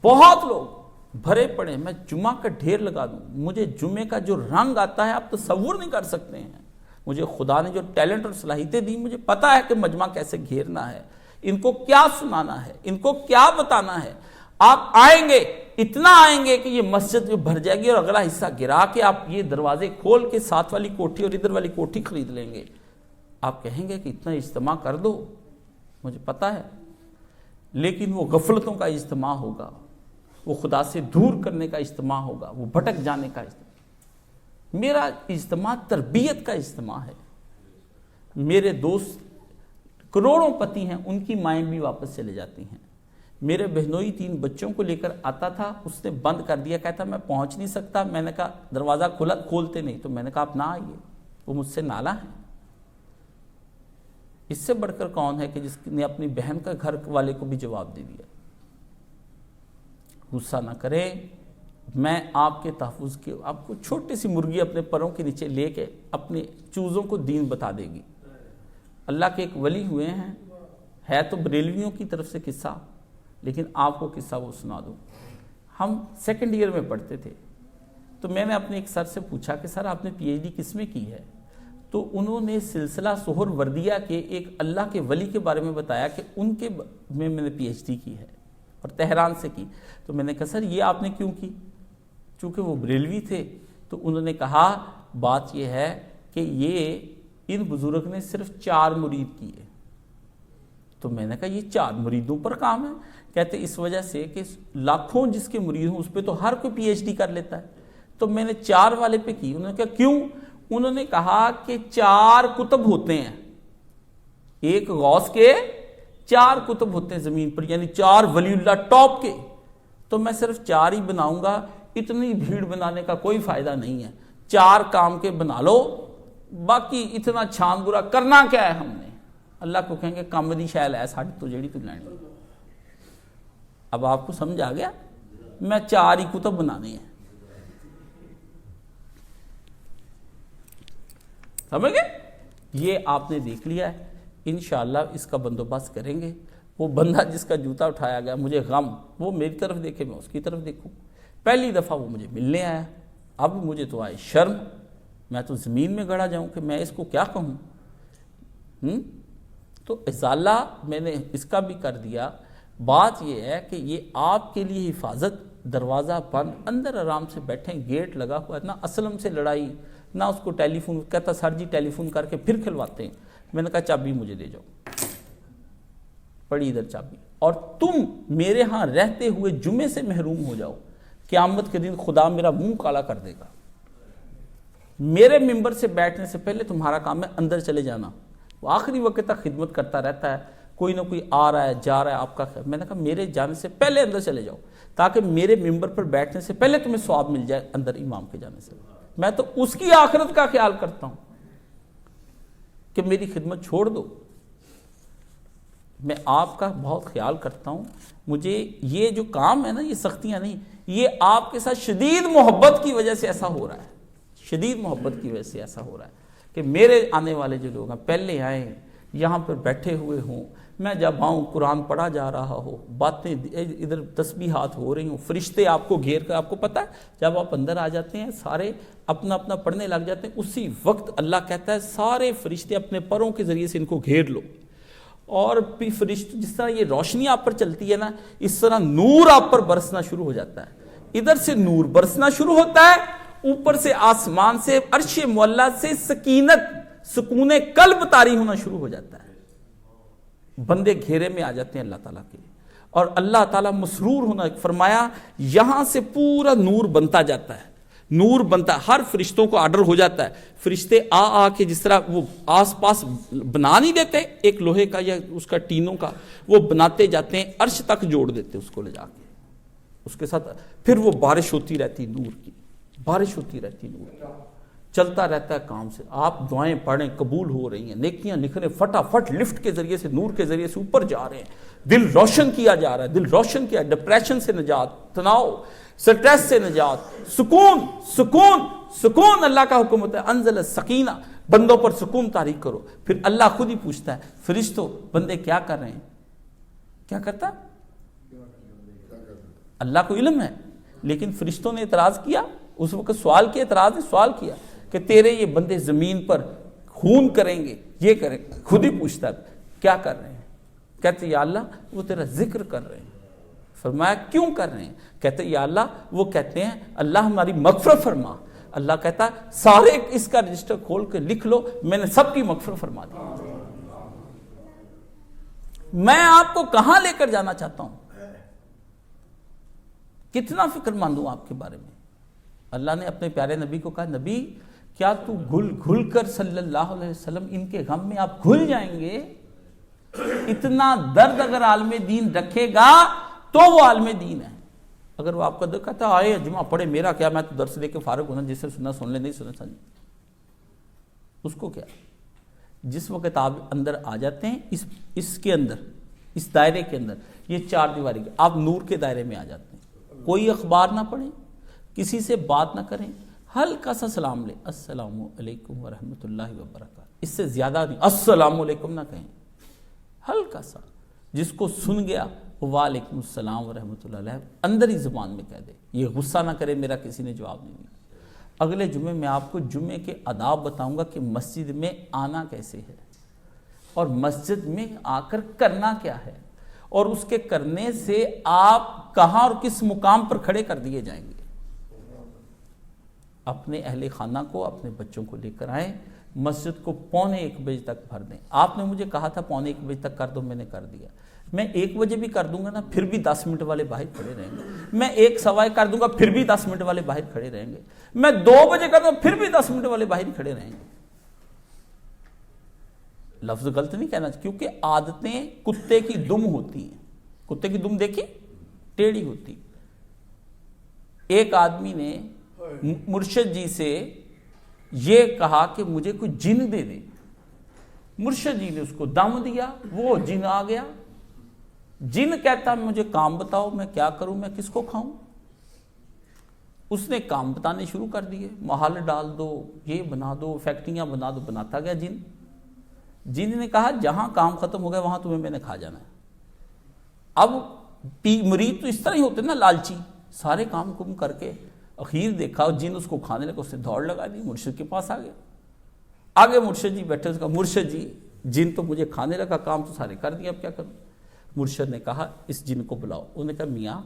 بہت لوگ بھرے پڑے، میں جمعہ کا ڈھیر لگا دوں، مجھے جمعے کا جو رنگ آتا ہے آپ تصور نہیں کر سکتے ہیں. مجھے خدا نے جو ٹیلنٹ اور صلاحیتیں دی، مجھے پتا ہے کہ مجمع کیسے گھیرنا ہے، ان کو کیا سنانا ہے، ان کو کیا بتانا ہے. آپ آئیں گے، اتنا آئیں گے کہ یہ مسجد جو بھر جائے گی اور اگلا حصہ گرا کے آپ یہ دروازے کھول کے ساتھ والی کوٹھی اور ادھر والی کوٹھی خرید لیں گے. آپ کہیں گے کہ اتنا اجتماع کر دو، مجھے پتا ہے، لیکن وہ غفلتوں کا اجتماع ہوگا، وہ خدا سے دور کرنے کا اجتماع ہوگا، وہ بھٹک جانے کا اجتماع. میرا اجتماع تربیت کا اجتماع ہے. میرے دوست کروڑوں پتی ہیں، ان کی مائیں بھی واپس چلے جاتی ہیں. میرے بہنوئی 3 بچوں کو لے کر آتا تھا، اس نے بند کر دیا، کہتا میں پہنچ نہیں سکتا. میں نے کہا دروازہ کھولا، کھولتے نہیں. تو میں نے کہا آپ نہ آئیے، وہ مجھ سے نالا ہے. اس سے بڑھ کر کون ہے کہ جس نے اپنی بہن کا گھر والے کو بھی جواب دے دیا. غصہ نہ کریں. میں آپ کے تحفظ کے، آپ کو چھوٹی سی مرغی اپنے پروں کے نیچے لے کے اپنے چوزوں کو دین بتا دے گی. اللہ کے ایک ولی ہوئے ہیں، ہے تو بریلویوں کی طرف سے قصہ، لیکن آپ کو قصہ وہ سنا دوں. ہم 2nd ایئر میں پڑھتے تھے، تو میں نے اپنے ایک سر سے پوچھا کہ سر آپ نے پی ایچ ڈی کس میں کی ہے؟ تو انہوں نے سلسلہ سہر وردیہ کے ایک اللہ کے ولی کے بارے میں بتایا کہ ان کے میں نے پی ایچ ڈی کی ہے اور تہران سے کی. تو میں نے کہا سر یہ آپ نے کیوں کی؟ چونکہ وہ بریلوی تھے. تو انہوں نے کہا بات یہ ہے کہ یہ ان بزرگ نے صرف 4 مرید کیے. تو میں نے کہا یہ 4 مریدوں پر کام ہے؟ کہتے اس وجہ سے کہ لاکھوں جس کے مرید ہوں اس پہ تو ہر کوئی پی ایچ ڈی کر لیتا ہے. تو میں نے 4 والے پہ کی. انہوں نے کہا کیوں؟ انہوں نے کہا کہ 4 کتب ہوتے ہیں، ایک غوث کے 4 کتب ہوتے ہیں زمین پر، یعنی 4 ولی اللہ ٹاپ کے. تو میں صرف 4 ہی بناؤں گا، اتنی بھیڑ بنانے کا کوئی فائدہ نہیں ہے. 4 کام کے بنا لو، باقی اتنا چھان برا کرنا کیا ہے ہم نے. اللہ کو کہیں گے کام دی شیل ہے ساڑی تو جیڑی تو لینی. اب آپ کو سمجھ آ گیا؟ میں 4 ہی کتب بنانے ہیں. سمجھ گئے؟ یہ آپ نے دیکھ لیا ہے. انشاءاللہ اس کا بندوبست کریں گے. وہ بندہ جس کا جوتا اٹھایا گیا، مجھے غم، وہ میری طرف دیکھے میں اس کی طرف دیکھوں. پہلی دفعہ وہ مجھے ملنے آیا، اب مجھے تو آئے شرم. میں تو زمین میں گڑا جاؤں کہ میں اس کو کیا کہوں. تو ازالہ میں نے اس کا بھی کر دیا. بات یہ ہے کہ یہ آپ کے لیے حفاظت، دروازہ بند، اندر آرام سے بیٹھیں، گیٹ لگا ہوا ہے. نہ اسلم سے لڑائی، نہ اس کو ٹیلی فون. کہتا سر جی ٹیلی فون کر کے پھر کھلواتے ہیں. میں نے کہا چابی مجھے دے جاؤ، پڑی ادھر چابی. اور تم میرے ہاں رہتے ہوئے جمعے سے محروم ہو جاؤ، قیامت کے دن خدا میرا منہ کالا کر دے گا. میرے ممبر سے بیٹھنے سے پہلے تمہارا کام ہے اندر چلے جانا. وہ آخری وقت تک خدمت کرتا رہتا ہے, کوئی نہ کوئی آ رہا ہے جا رہا ہے, آپ کا خیر. میں نے کہا میرے جانے سے پہلے اندر چلے جاؤ, تاکہ میرے ممبر پر بیٹھنے سے پہلے تمہیں ثواب مل جائے اندر امام کے جانے سے. میں تو اس کی آخرت کا خیال کرتا ہوں کہ میری خدمت چھوڑ دو. میں آپ کا بہت خیال کرتا ہوں. مجھے یہ جو کام ہے نا, یہ سختیاں نہیں, یہ آپ کے ساتھ شدید محبت کی وجہ سے ایسا ہو رہا ہے, شدید محبت کی وجہ سے ایسا ہو رہا ہے کہ میرے آنے والے جو لوگ ہیں پہلے آئیں, یہاں پر بیٹھے ہوئے ہوں, میں جب آؤں قرآن پڑھا جا رہا ہو, باتیں ادھر تسبیحات ہو رہی ہوں, فرشتے آپ کو گھیر کر, آپ کو پتہ ہے جب آپ اندر آ جاتے ہیں سارے اپنا اپنا پڑھنے لگ جاتے ہیں, اسی وقت اللہ کہتا ہے سارے فرشتے اپنے پروں کے ذریعے سے ان کو گھیر لو. اور بھی فرشتے جس طرح یہ روشنی آپ پر چلتی ہے نا, اس طرح نور آپ پر برسنا شروع ہو جاتا ہے. ادھر سے نور برسنا شروع ہوتا ہے, اوپر سے آسمان سے عرش معلیٰ سے سکینت سکون قلب طاری ہونا شروع ہو جاتا ہے. بندے گھیرے میں آ جاتے ہیں اللہ تعالیٰ کے, اور اللہ تعالیٰ مسرور ہونا. فرمایا یہاں سے پورا نور بنتا جاتا ہے, نور بنتا ہے, ہر فرشتوں کو آرڈر ہو جاتا ہے. فرشتے آ کے جس طرح وہ آس پاس بنا نہیں دیتے ایک لوہے کا یا اس کا ٹینوں کا, وہ بناتے جاتے ہیں, عرش تک جوڑ دیتے اس کو لے جا کے, اس کے ساتھ پھر وہ بارش ہوتی رہتی نور کی, بارش ہوتی رہتی نور کی, چلتا رہتا ہے کام سے. آپ دعائیں پڑھیں قبول ہو رہی ہیں, نیکیاں لکھ رہے ہیں, فٹافٹ لفٹ کے ذریعے سے نور کے ذریعے سے اوپر جا رہے ہیں, دل روشن کیا جا رہا ہے, دل روشن کیا, ڈپریشن سے نجات, تناؤ سٹریس سے نجات, سکون سکون سکون. اللہ کا حکم ہوتا ہے انزل السکینہ, بندوں پر سکون طاری کرو. پھر اللہ خود ہی پوچھتا ہے فرشتوں بندے کیا کر رہے ہیں, کیا کرتا ہے؟ اللہ کو علم ہے, لیکن فرشتوں نے اعتراض کیا. اس وقت سوال کیا, اعتراض نے سوال کیا کہ تیرے یہ بندے زمین پر خون کریں گے, یہ کریں گے. خود ہی پوچھتا ہے کیا کر رہے ہیں؟ کہتے یا اللہ وہ تیرا ذکر کر رہے ہیں. فرمایا کیوں کر رہے ہیں؟ کہتے یا اللہ وہ کہتے ہیں اللہ ہماری مغفرت فرما. اللہ کہتا ہے سارے اس کا رجسٹر کھول کے لکھ لو, میں نے سب کی مغفرت فرما دی. میں آپ کو کہاں لے کر جانا چاہتا ہوں, کتنا فکر مند ہوں آپ کے بارے میں. اللہ نے اپنے پیارے نبی کو کہا نبی کیا تو گھل گھل کر صلی اللہ علیہ وسلم ان کے غم میں آپ گھل جائیں گے؟ اتنا درد اگر عالم دین رکھے گا تو وہ عالم دین ہے. اگر وہ آپ کا درد کہتا ہے آئے جمعہ پڑھے, میرا کیا, میں تو درس دے کے فارغ ہونا, جس سے سننا سن لے, نہیں سننا سن, اس کو کیا. جس وقت آپ اندر آ جاتے ہیں اس کے اندر, اس دائرے کے اندر, یہ چار دیواری کے, آپ نور کے دائرے میں آ جاتے ہیں. کوئی اخبار نہ پڑھیں, کسی سے بات نہ کریں, ہلکا سا سلام لیں, السلام علیکم ورحمۃ اللہ وبرکاتہ, اس سے زیادہ نہیں, السلام علیکم نہ کہیں, ہلکا سا. جس کو سن گیا وعلیکم السلام ورحمۃ اللہ علیہ اندر ہی زبان میں کہہ دے. یہ غصہ نہ کرے میرا کسی نے جواب نہیں دیا. اگلے جمعے میں آپ کو جمعے کے آداب بتاؤں گا کہ مسجد میں آنا کیسے ہے, اور مسجد میں آ کر کرنا کیا ہے, اور اس کے کرنے سے آپ کہاں اور کس مقام پر کھڑے کر دیے جائیں گے. اپنے اہل خانہ کو, اپنے بچوں کو لے کر آئیں, مسجد کو 1:45 بجے تک بھر دیں. آپ نے مجھے کہا تھا 1:45 بجے تک کر دو, میں نے کر دیا. میں 1 بجے بھی کر دوں گا نا, پھر بھی 10 منٹ والے باہر کھڑے رہیں گے. میں 1:15 کر دوں گا, پھر بھی 10 منٹ والے باہر کھڑے رہیں گے. میں 2 بجے کر دوں گا, پھر بھی 10 منٹ والے باہر کھڑے رہیں گے. لفظ غلط نہیں کہنا, کیونکہ عادتیں کتے کی دم ہوتی ہیں. کتے کی دم دیکھی, ٹیڑھی ہوتی. ایک آدمی نے مرشد جی سے یہ کہا کہ مجھے کوئی جن دے دے. مرشد جی نے اس کو دم دیا, وہ جن آ گیا. جن کہتا مجھے کام بتاؤ, میں کیا کروں, میں کس کو کھاؤں. اس نے کام بتانے شروع کر دیے, محل ڈال دو, یہ بنا دو, فیکٹریاں بنا دو. بناتا گیا جن. جن نے کہا جہاں کام ختم ہو گیا وہاں تمہیں میں نے کھا جانا ہے. اب مرید تو اس طرح ہی ہوتے نا, لالچی, سارے کام کم کر کے اخیر دیکھا جن اس کو کھانے لگا, اس نے دوڑ لگا دی, مرشد کے پاس آ گیا. آگے مرشد جی بیٹھے, اس کا مرشد جی جن تو مجھے کھانے لگا, کام تو سارے کر دیا, اب کیا کروں. مرشد نے کہا اس جن کو بلاؤ. انہوں نے کہا میاں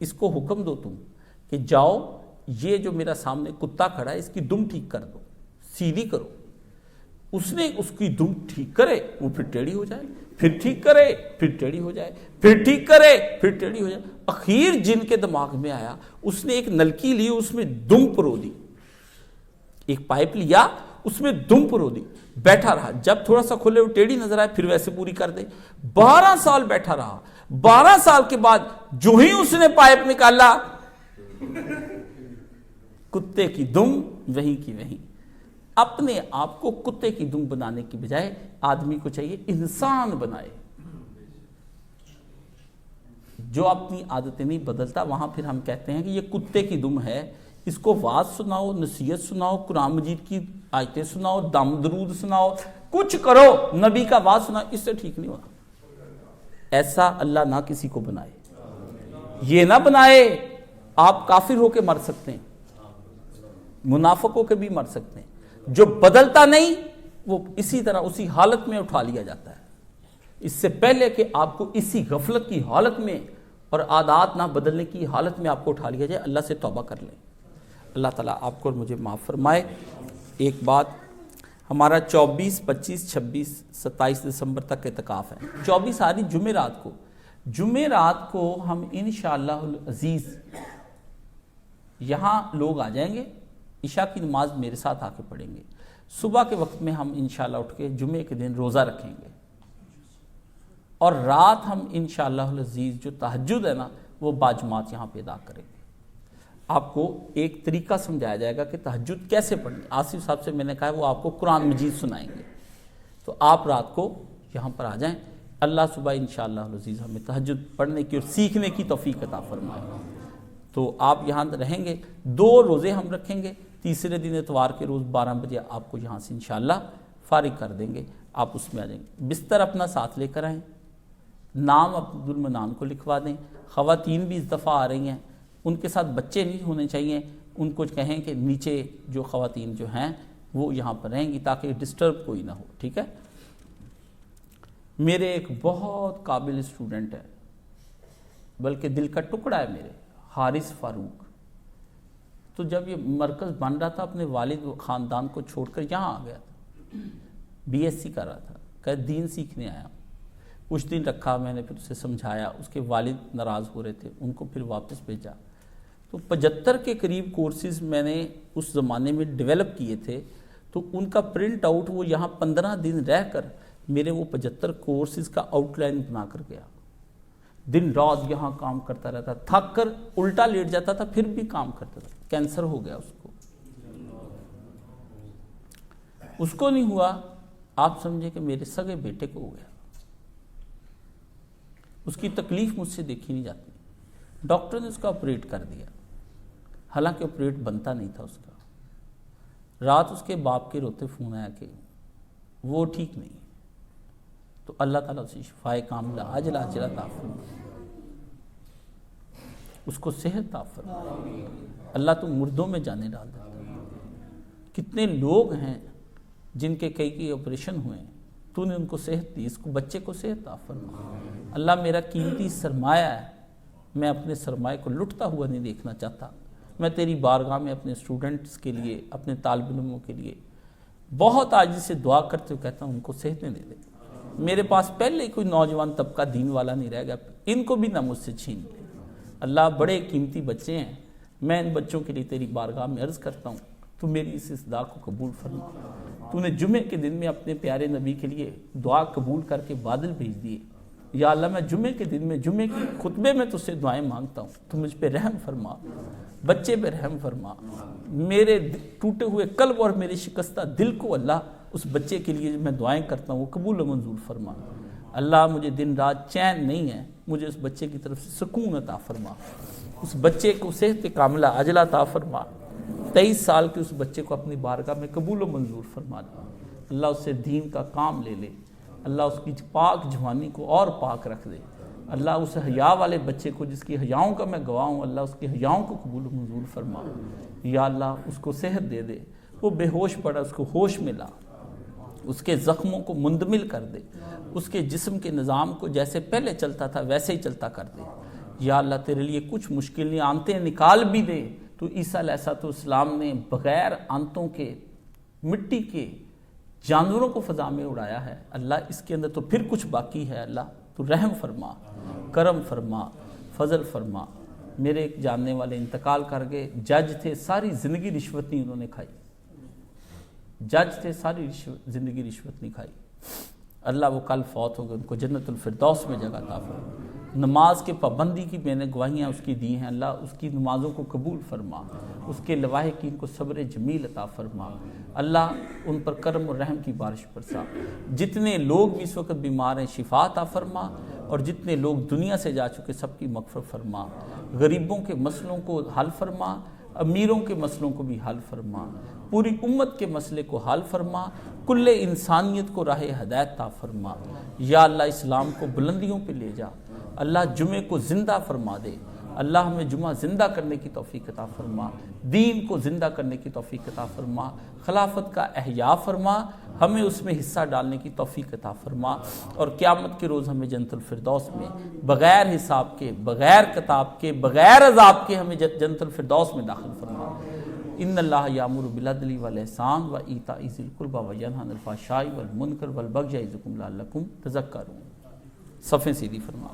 اس کو حکم دو تم کہ جاؤ یہ جو میرا سامنے کتا کھڑا ہے اس کی دم ٹھیک کر دو, سیدھی کرو. اس نے اس کی دم ٹھیک کرے, وہ پھر ٹیڑھی ہو جائے, پھر ٹھیک کرے, پھر ٹیڑھی ہو جائے, پھر ٹھیک کرے, پھر ٹیڑھی ہو جائے. اخیر جن کے دماغ میں آیا, اس نے ایک نلکی لی, اس میں دم پرو دی. ایک پائپ لیا, اس میں دم پرو دی, بیٹھا رہا, جب تھوڑا سا کھلے وہ ٹیڑھی نظر آئے پھر ویسے پوری کر دے. 12 سال بیٹھا رہا. 12 سال کے بعد جو ہی اس نے پائپ نکالا, کتے کی دم وہیں کی وہیں. اپنے آپ کو کتے کی دم بنانے کی بجائے آدمی کو چاہیے انسان بنائے. جو اپنی عادتیں نہیں بدلتا وہاں پھر ہم کہتے ہیں کہ یہ کتے کی دم ہے, اس کو واز سناؤ, نصیحت سناؤ, قرآن مجید کی آیتیں سناؤ, دم درود سناؤ, کچھ کرو, نبی کا واز سناؤ, اس سے ٹھیک نہیں ہوگا. ایسا اللہ نہ کسی کو بنائے. یہ نہ بنائے آپ کافر ہو کے مر سکتے ہیں, منافق ہو کے بھی مر سکتے ہیں. جو بدلتا نہیں وہ اسی طرح اسی حالت میں اٹھا لیا جاتا ہے. اس سے پہلے کہ آپ کو اسی غفلت کی حالت میں اور عادات نہ بدلنے کی حالت میں آپ کو اٹھا لیا جائے, اللہ سے توبہ کر لیں. اللہ تعالیٰ آپ کو اور مجھے معاف فرمائے. ایک بات, ہمارا 24, 25, 26, 27 دسمبر تک اعتکاف ہے. 24 آ رہی جمعرات کو ہم انشاءاللہ العزیز یہاں لوگ آ جائیں گے, عشاء کی نماز میرے ساتھ آ کے پڑھیں گے. صبح کے وقت میں ہم انشاءاللہ اٹھ کے جمعے کے دن روزہ رکھیں گے, اور رات ہم انشاءاللہ العزیز جو تہجد ہے نا وہ باجماعت یہاں پہ ادا کریں گے. آپ کو ایک طریقہ سمجھایا جائے گا کہ تہجد کیسے پڑھنی. آصف صاحب سے میں نے کہا ہے وہ آپ کو قرآن مجید سنائیں گے, تو آپ رات کو یہاں پر آ جائیں. اللہ صبح انشاءاللہ العزیز ہمیں تہجد پڑھنے کی اور سیکھنے کی توفیق عطا فرمائے. تو آپ یہاں رہیں گے. 2 روزے ہم رکھیں گے. تیسرے دن اتوار کے روز 12 بجے آپ کو یہاں سے انشاءاللہ فارغ کر دیں گے, آپ اس میں آ جائیں گے. بستر اپنا ساتھ لے کر آئیں, نام عبد المنان کو لکھوا دیں. خواتین بھی اس دفعہ آ رہی ہیں, ان کے ساتھ بچے نہیں ہونے چاہیے. ان کو کہیں کہ نیچے جو خواتین جو ہیں وہ یہاں پر رہیں گی تاکہ ڈسٹرب کوئی نہ ہو, ٹھیک ہے. میرے ایک بہت قابل اسٹوڈنٹ ہے, بلکہ دل کا ٹکڑا ہے میرے, حارث فاروق. تو جب یہ مرکز بن رہا تھا اپنے والد و خاندان کو چھوڑ کر یہاں آ گیا تھا. BSc کر رہا تھا, کہ دین سیکھنے آیا. کچھ دن رکھا میں نے, پھر اسے سمجھایا. اس کے والد ناراض ہو رہے تھے, ان کو پھر واپس بھیجا. تو 75 کے قریب کورسز میں نے اس زمانے میں ڈیولپ کیے تھے. تو ان کا پرنٹ آؤٹ وہ یہاں 15 دن رہ کر میرے وہ 75 کورسز کا آؤٹ لائن بنا کر گیا. دن رات یہاں کام کرتا رہتا, تھک کر الٹا لیٹ جاتا تھا, پھر بھی کام کرتا تھا. کینسر ہو گیا اس کو نہیں ہوا, آپ سمجھے کہ میرے سگے بیٹے کو ہو گیا. اس کی تکلیف مجھ سے دیکھی نہیں جاتی. ڈاکٹر نے اس کا آپریٹ کر دیا, حالانکہ آپریٹ بنتا نہیں تھا اس کا. رات اس کے باپ کے روتے فون آیا کہ وہ ٹھیک نہیں. تو اللہ تعالیٰ اسے شفائے کاملہ عاجلہ عطا فرمائے, اس کو صحت عطا فرمائے. اللہ تو مردوں میں جانے ڈال دیتا. کتنے لوگ ہیں جن کے کئی آپریشن ہوئے ہیں, تو نے ان کو صحت دی, اس کو بچے کو صحت عطا فرمائے. اللہ میرا قیمتی سرمایہ ہے, میں اپنے سرمایہ کو لٹتا ہوا نہیں دیکھنا چاہتا. میں تیری بارگاہ میں اپنے اسٹوڈنٹس کے لیے, اپنے طالب علموں کے لیے بہت عاجزی سے دعا کرتے ہوئے کہتا ہوں ان کو صحتیں دے دے. میرے پاس پہلے کوئی نوجوان طبقہ دین والا نہیں رہ گیا, ان کو بھی نہ مجھ سے چھین لے. اللہ بڑے قیمتی بچے ہیں, میں ان بچوں کے لیے تیری بارگاہ میں عرض کرتا ہوں تو میری اس صدا کو قبول فرما. تو نے جمعے کے دن میں اپنے پیارے نبی کے لیے دعا قبول کر کے بادل بھیج دیے. یا اللہ میں جمعے کے دن میں جمعے کی خطبے میں تجھ سے دعائیں مانگتا ہوں, تو مجھ پہ رحم فرما, بچے پہ رحم فرما. میرے ٹوٹے ہوئے قلب اور میرے شکستہ دل کو اللہ اس بچے کے لیے میں دعائیں کرتا ہوں وہ قبول و منظور فرما. اللہ مجھے دن رات چین نہیں ہے, مجھے اس بچے کی طرف سے سکون عطا فرما. اس بچے کو صحت کاملہ عاجلہ عطا فرما. 23 سال کے اس بچے کو اپنی بارگاہ میں قبول و منظور فرما دے. اللہ اس سے دین کا کام لے لے. اللہ اس کی پاک جوانی کو اور پاک رکھ دے. اللہ اس حیا والے بچے کو جس کی حیاؤں کا میں گواہ ہوں, اللہ اس کی حیاؤں کو قبول و منظور فرما. یا اللہ اس کو صحت دے دے. وہ بے ہوش پڑا, اس کو ہوش میں لا. اس کے زخموں کو مندمل کر دے. اس کے جسم کے نظام کو جیسے پہلے چلتا تھا ویسے ہی چلتا کر دے. یا اللہ تیرے لیے کچھ مشکلیں آنتیں نکال بھی دے. تو عیسیٰ علیہ السلام نے بغیر آنتوں کے مٹی کے جانوروں کو فضا میں اڑایا ہے. اللہ اس کے اندر تو پھر کچھ باقی ہے. اللہ تو رحم فرما, کرم فرما, فضل فرما. میرے ایک جاننے والے انتقال کر گئے, جج تھے, ساری زندگی رشوت نہیں انہوں نے کھائی. جج تھے، ساری زندگی رشوت نہیں کھائی، اللہ وہ کل فوت ہو گئے، ان کو جنت الفردوس میں جگہ عطا فرما۔ نماز کے پابندی کی میں نے گواہیاں اس کی دی ہیں، اللہ اس کی نمازوں کو قبول فرما، اس کے لواحقین کو صبر جمیل عطا فرما، اللہ ان پر کرم و رحم کی بارش برسا۔ جتنے لوگ بھی اس وقت بیمار ہیں شفا عطا فرما، اور جتنے لوگ دنیا سے جا چکے سب کی مغفرت فرما، غریبوں کے مسئلوں کو حل فرما، امیروں کے مسئلوں کو بھی حل فرما، پوری امت کے مسئلے کو حل فرما، کل انسانیت کو راہ ہدایت عطا فرما۔ یا اللہ اسلام کو بلندیوں پہ لے جا، اللہ جمعے کو زندہ فرما دے، اللہ ہمیں جمعہ زندہ کرنے کی توفیق عطا فرما، دین کو زندہ کرنے کی توفیق عطا فرما، خلافت کا احیاء فرما، ہمیں اس میں حصہ ڈالنے کی توفیق عطا فرما، اور قیامت کے روز ہمیں جنت الفردوس میں بغیر حساب کے، بغیر کتاب کے، بغیر عذاب کے ہمیں جنت الفردوس میں داخل فرما۔ ان اللہ یامر بالعدل والاحسان وایتاء ذی القربی وینہی عن الفحشاء والمنکر والبغی یعظکم لعلکم تذکرون۔ صفیں سیدھی فرما۔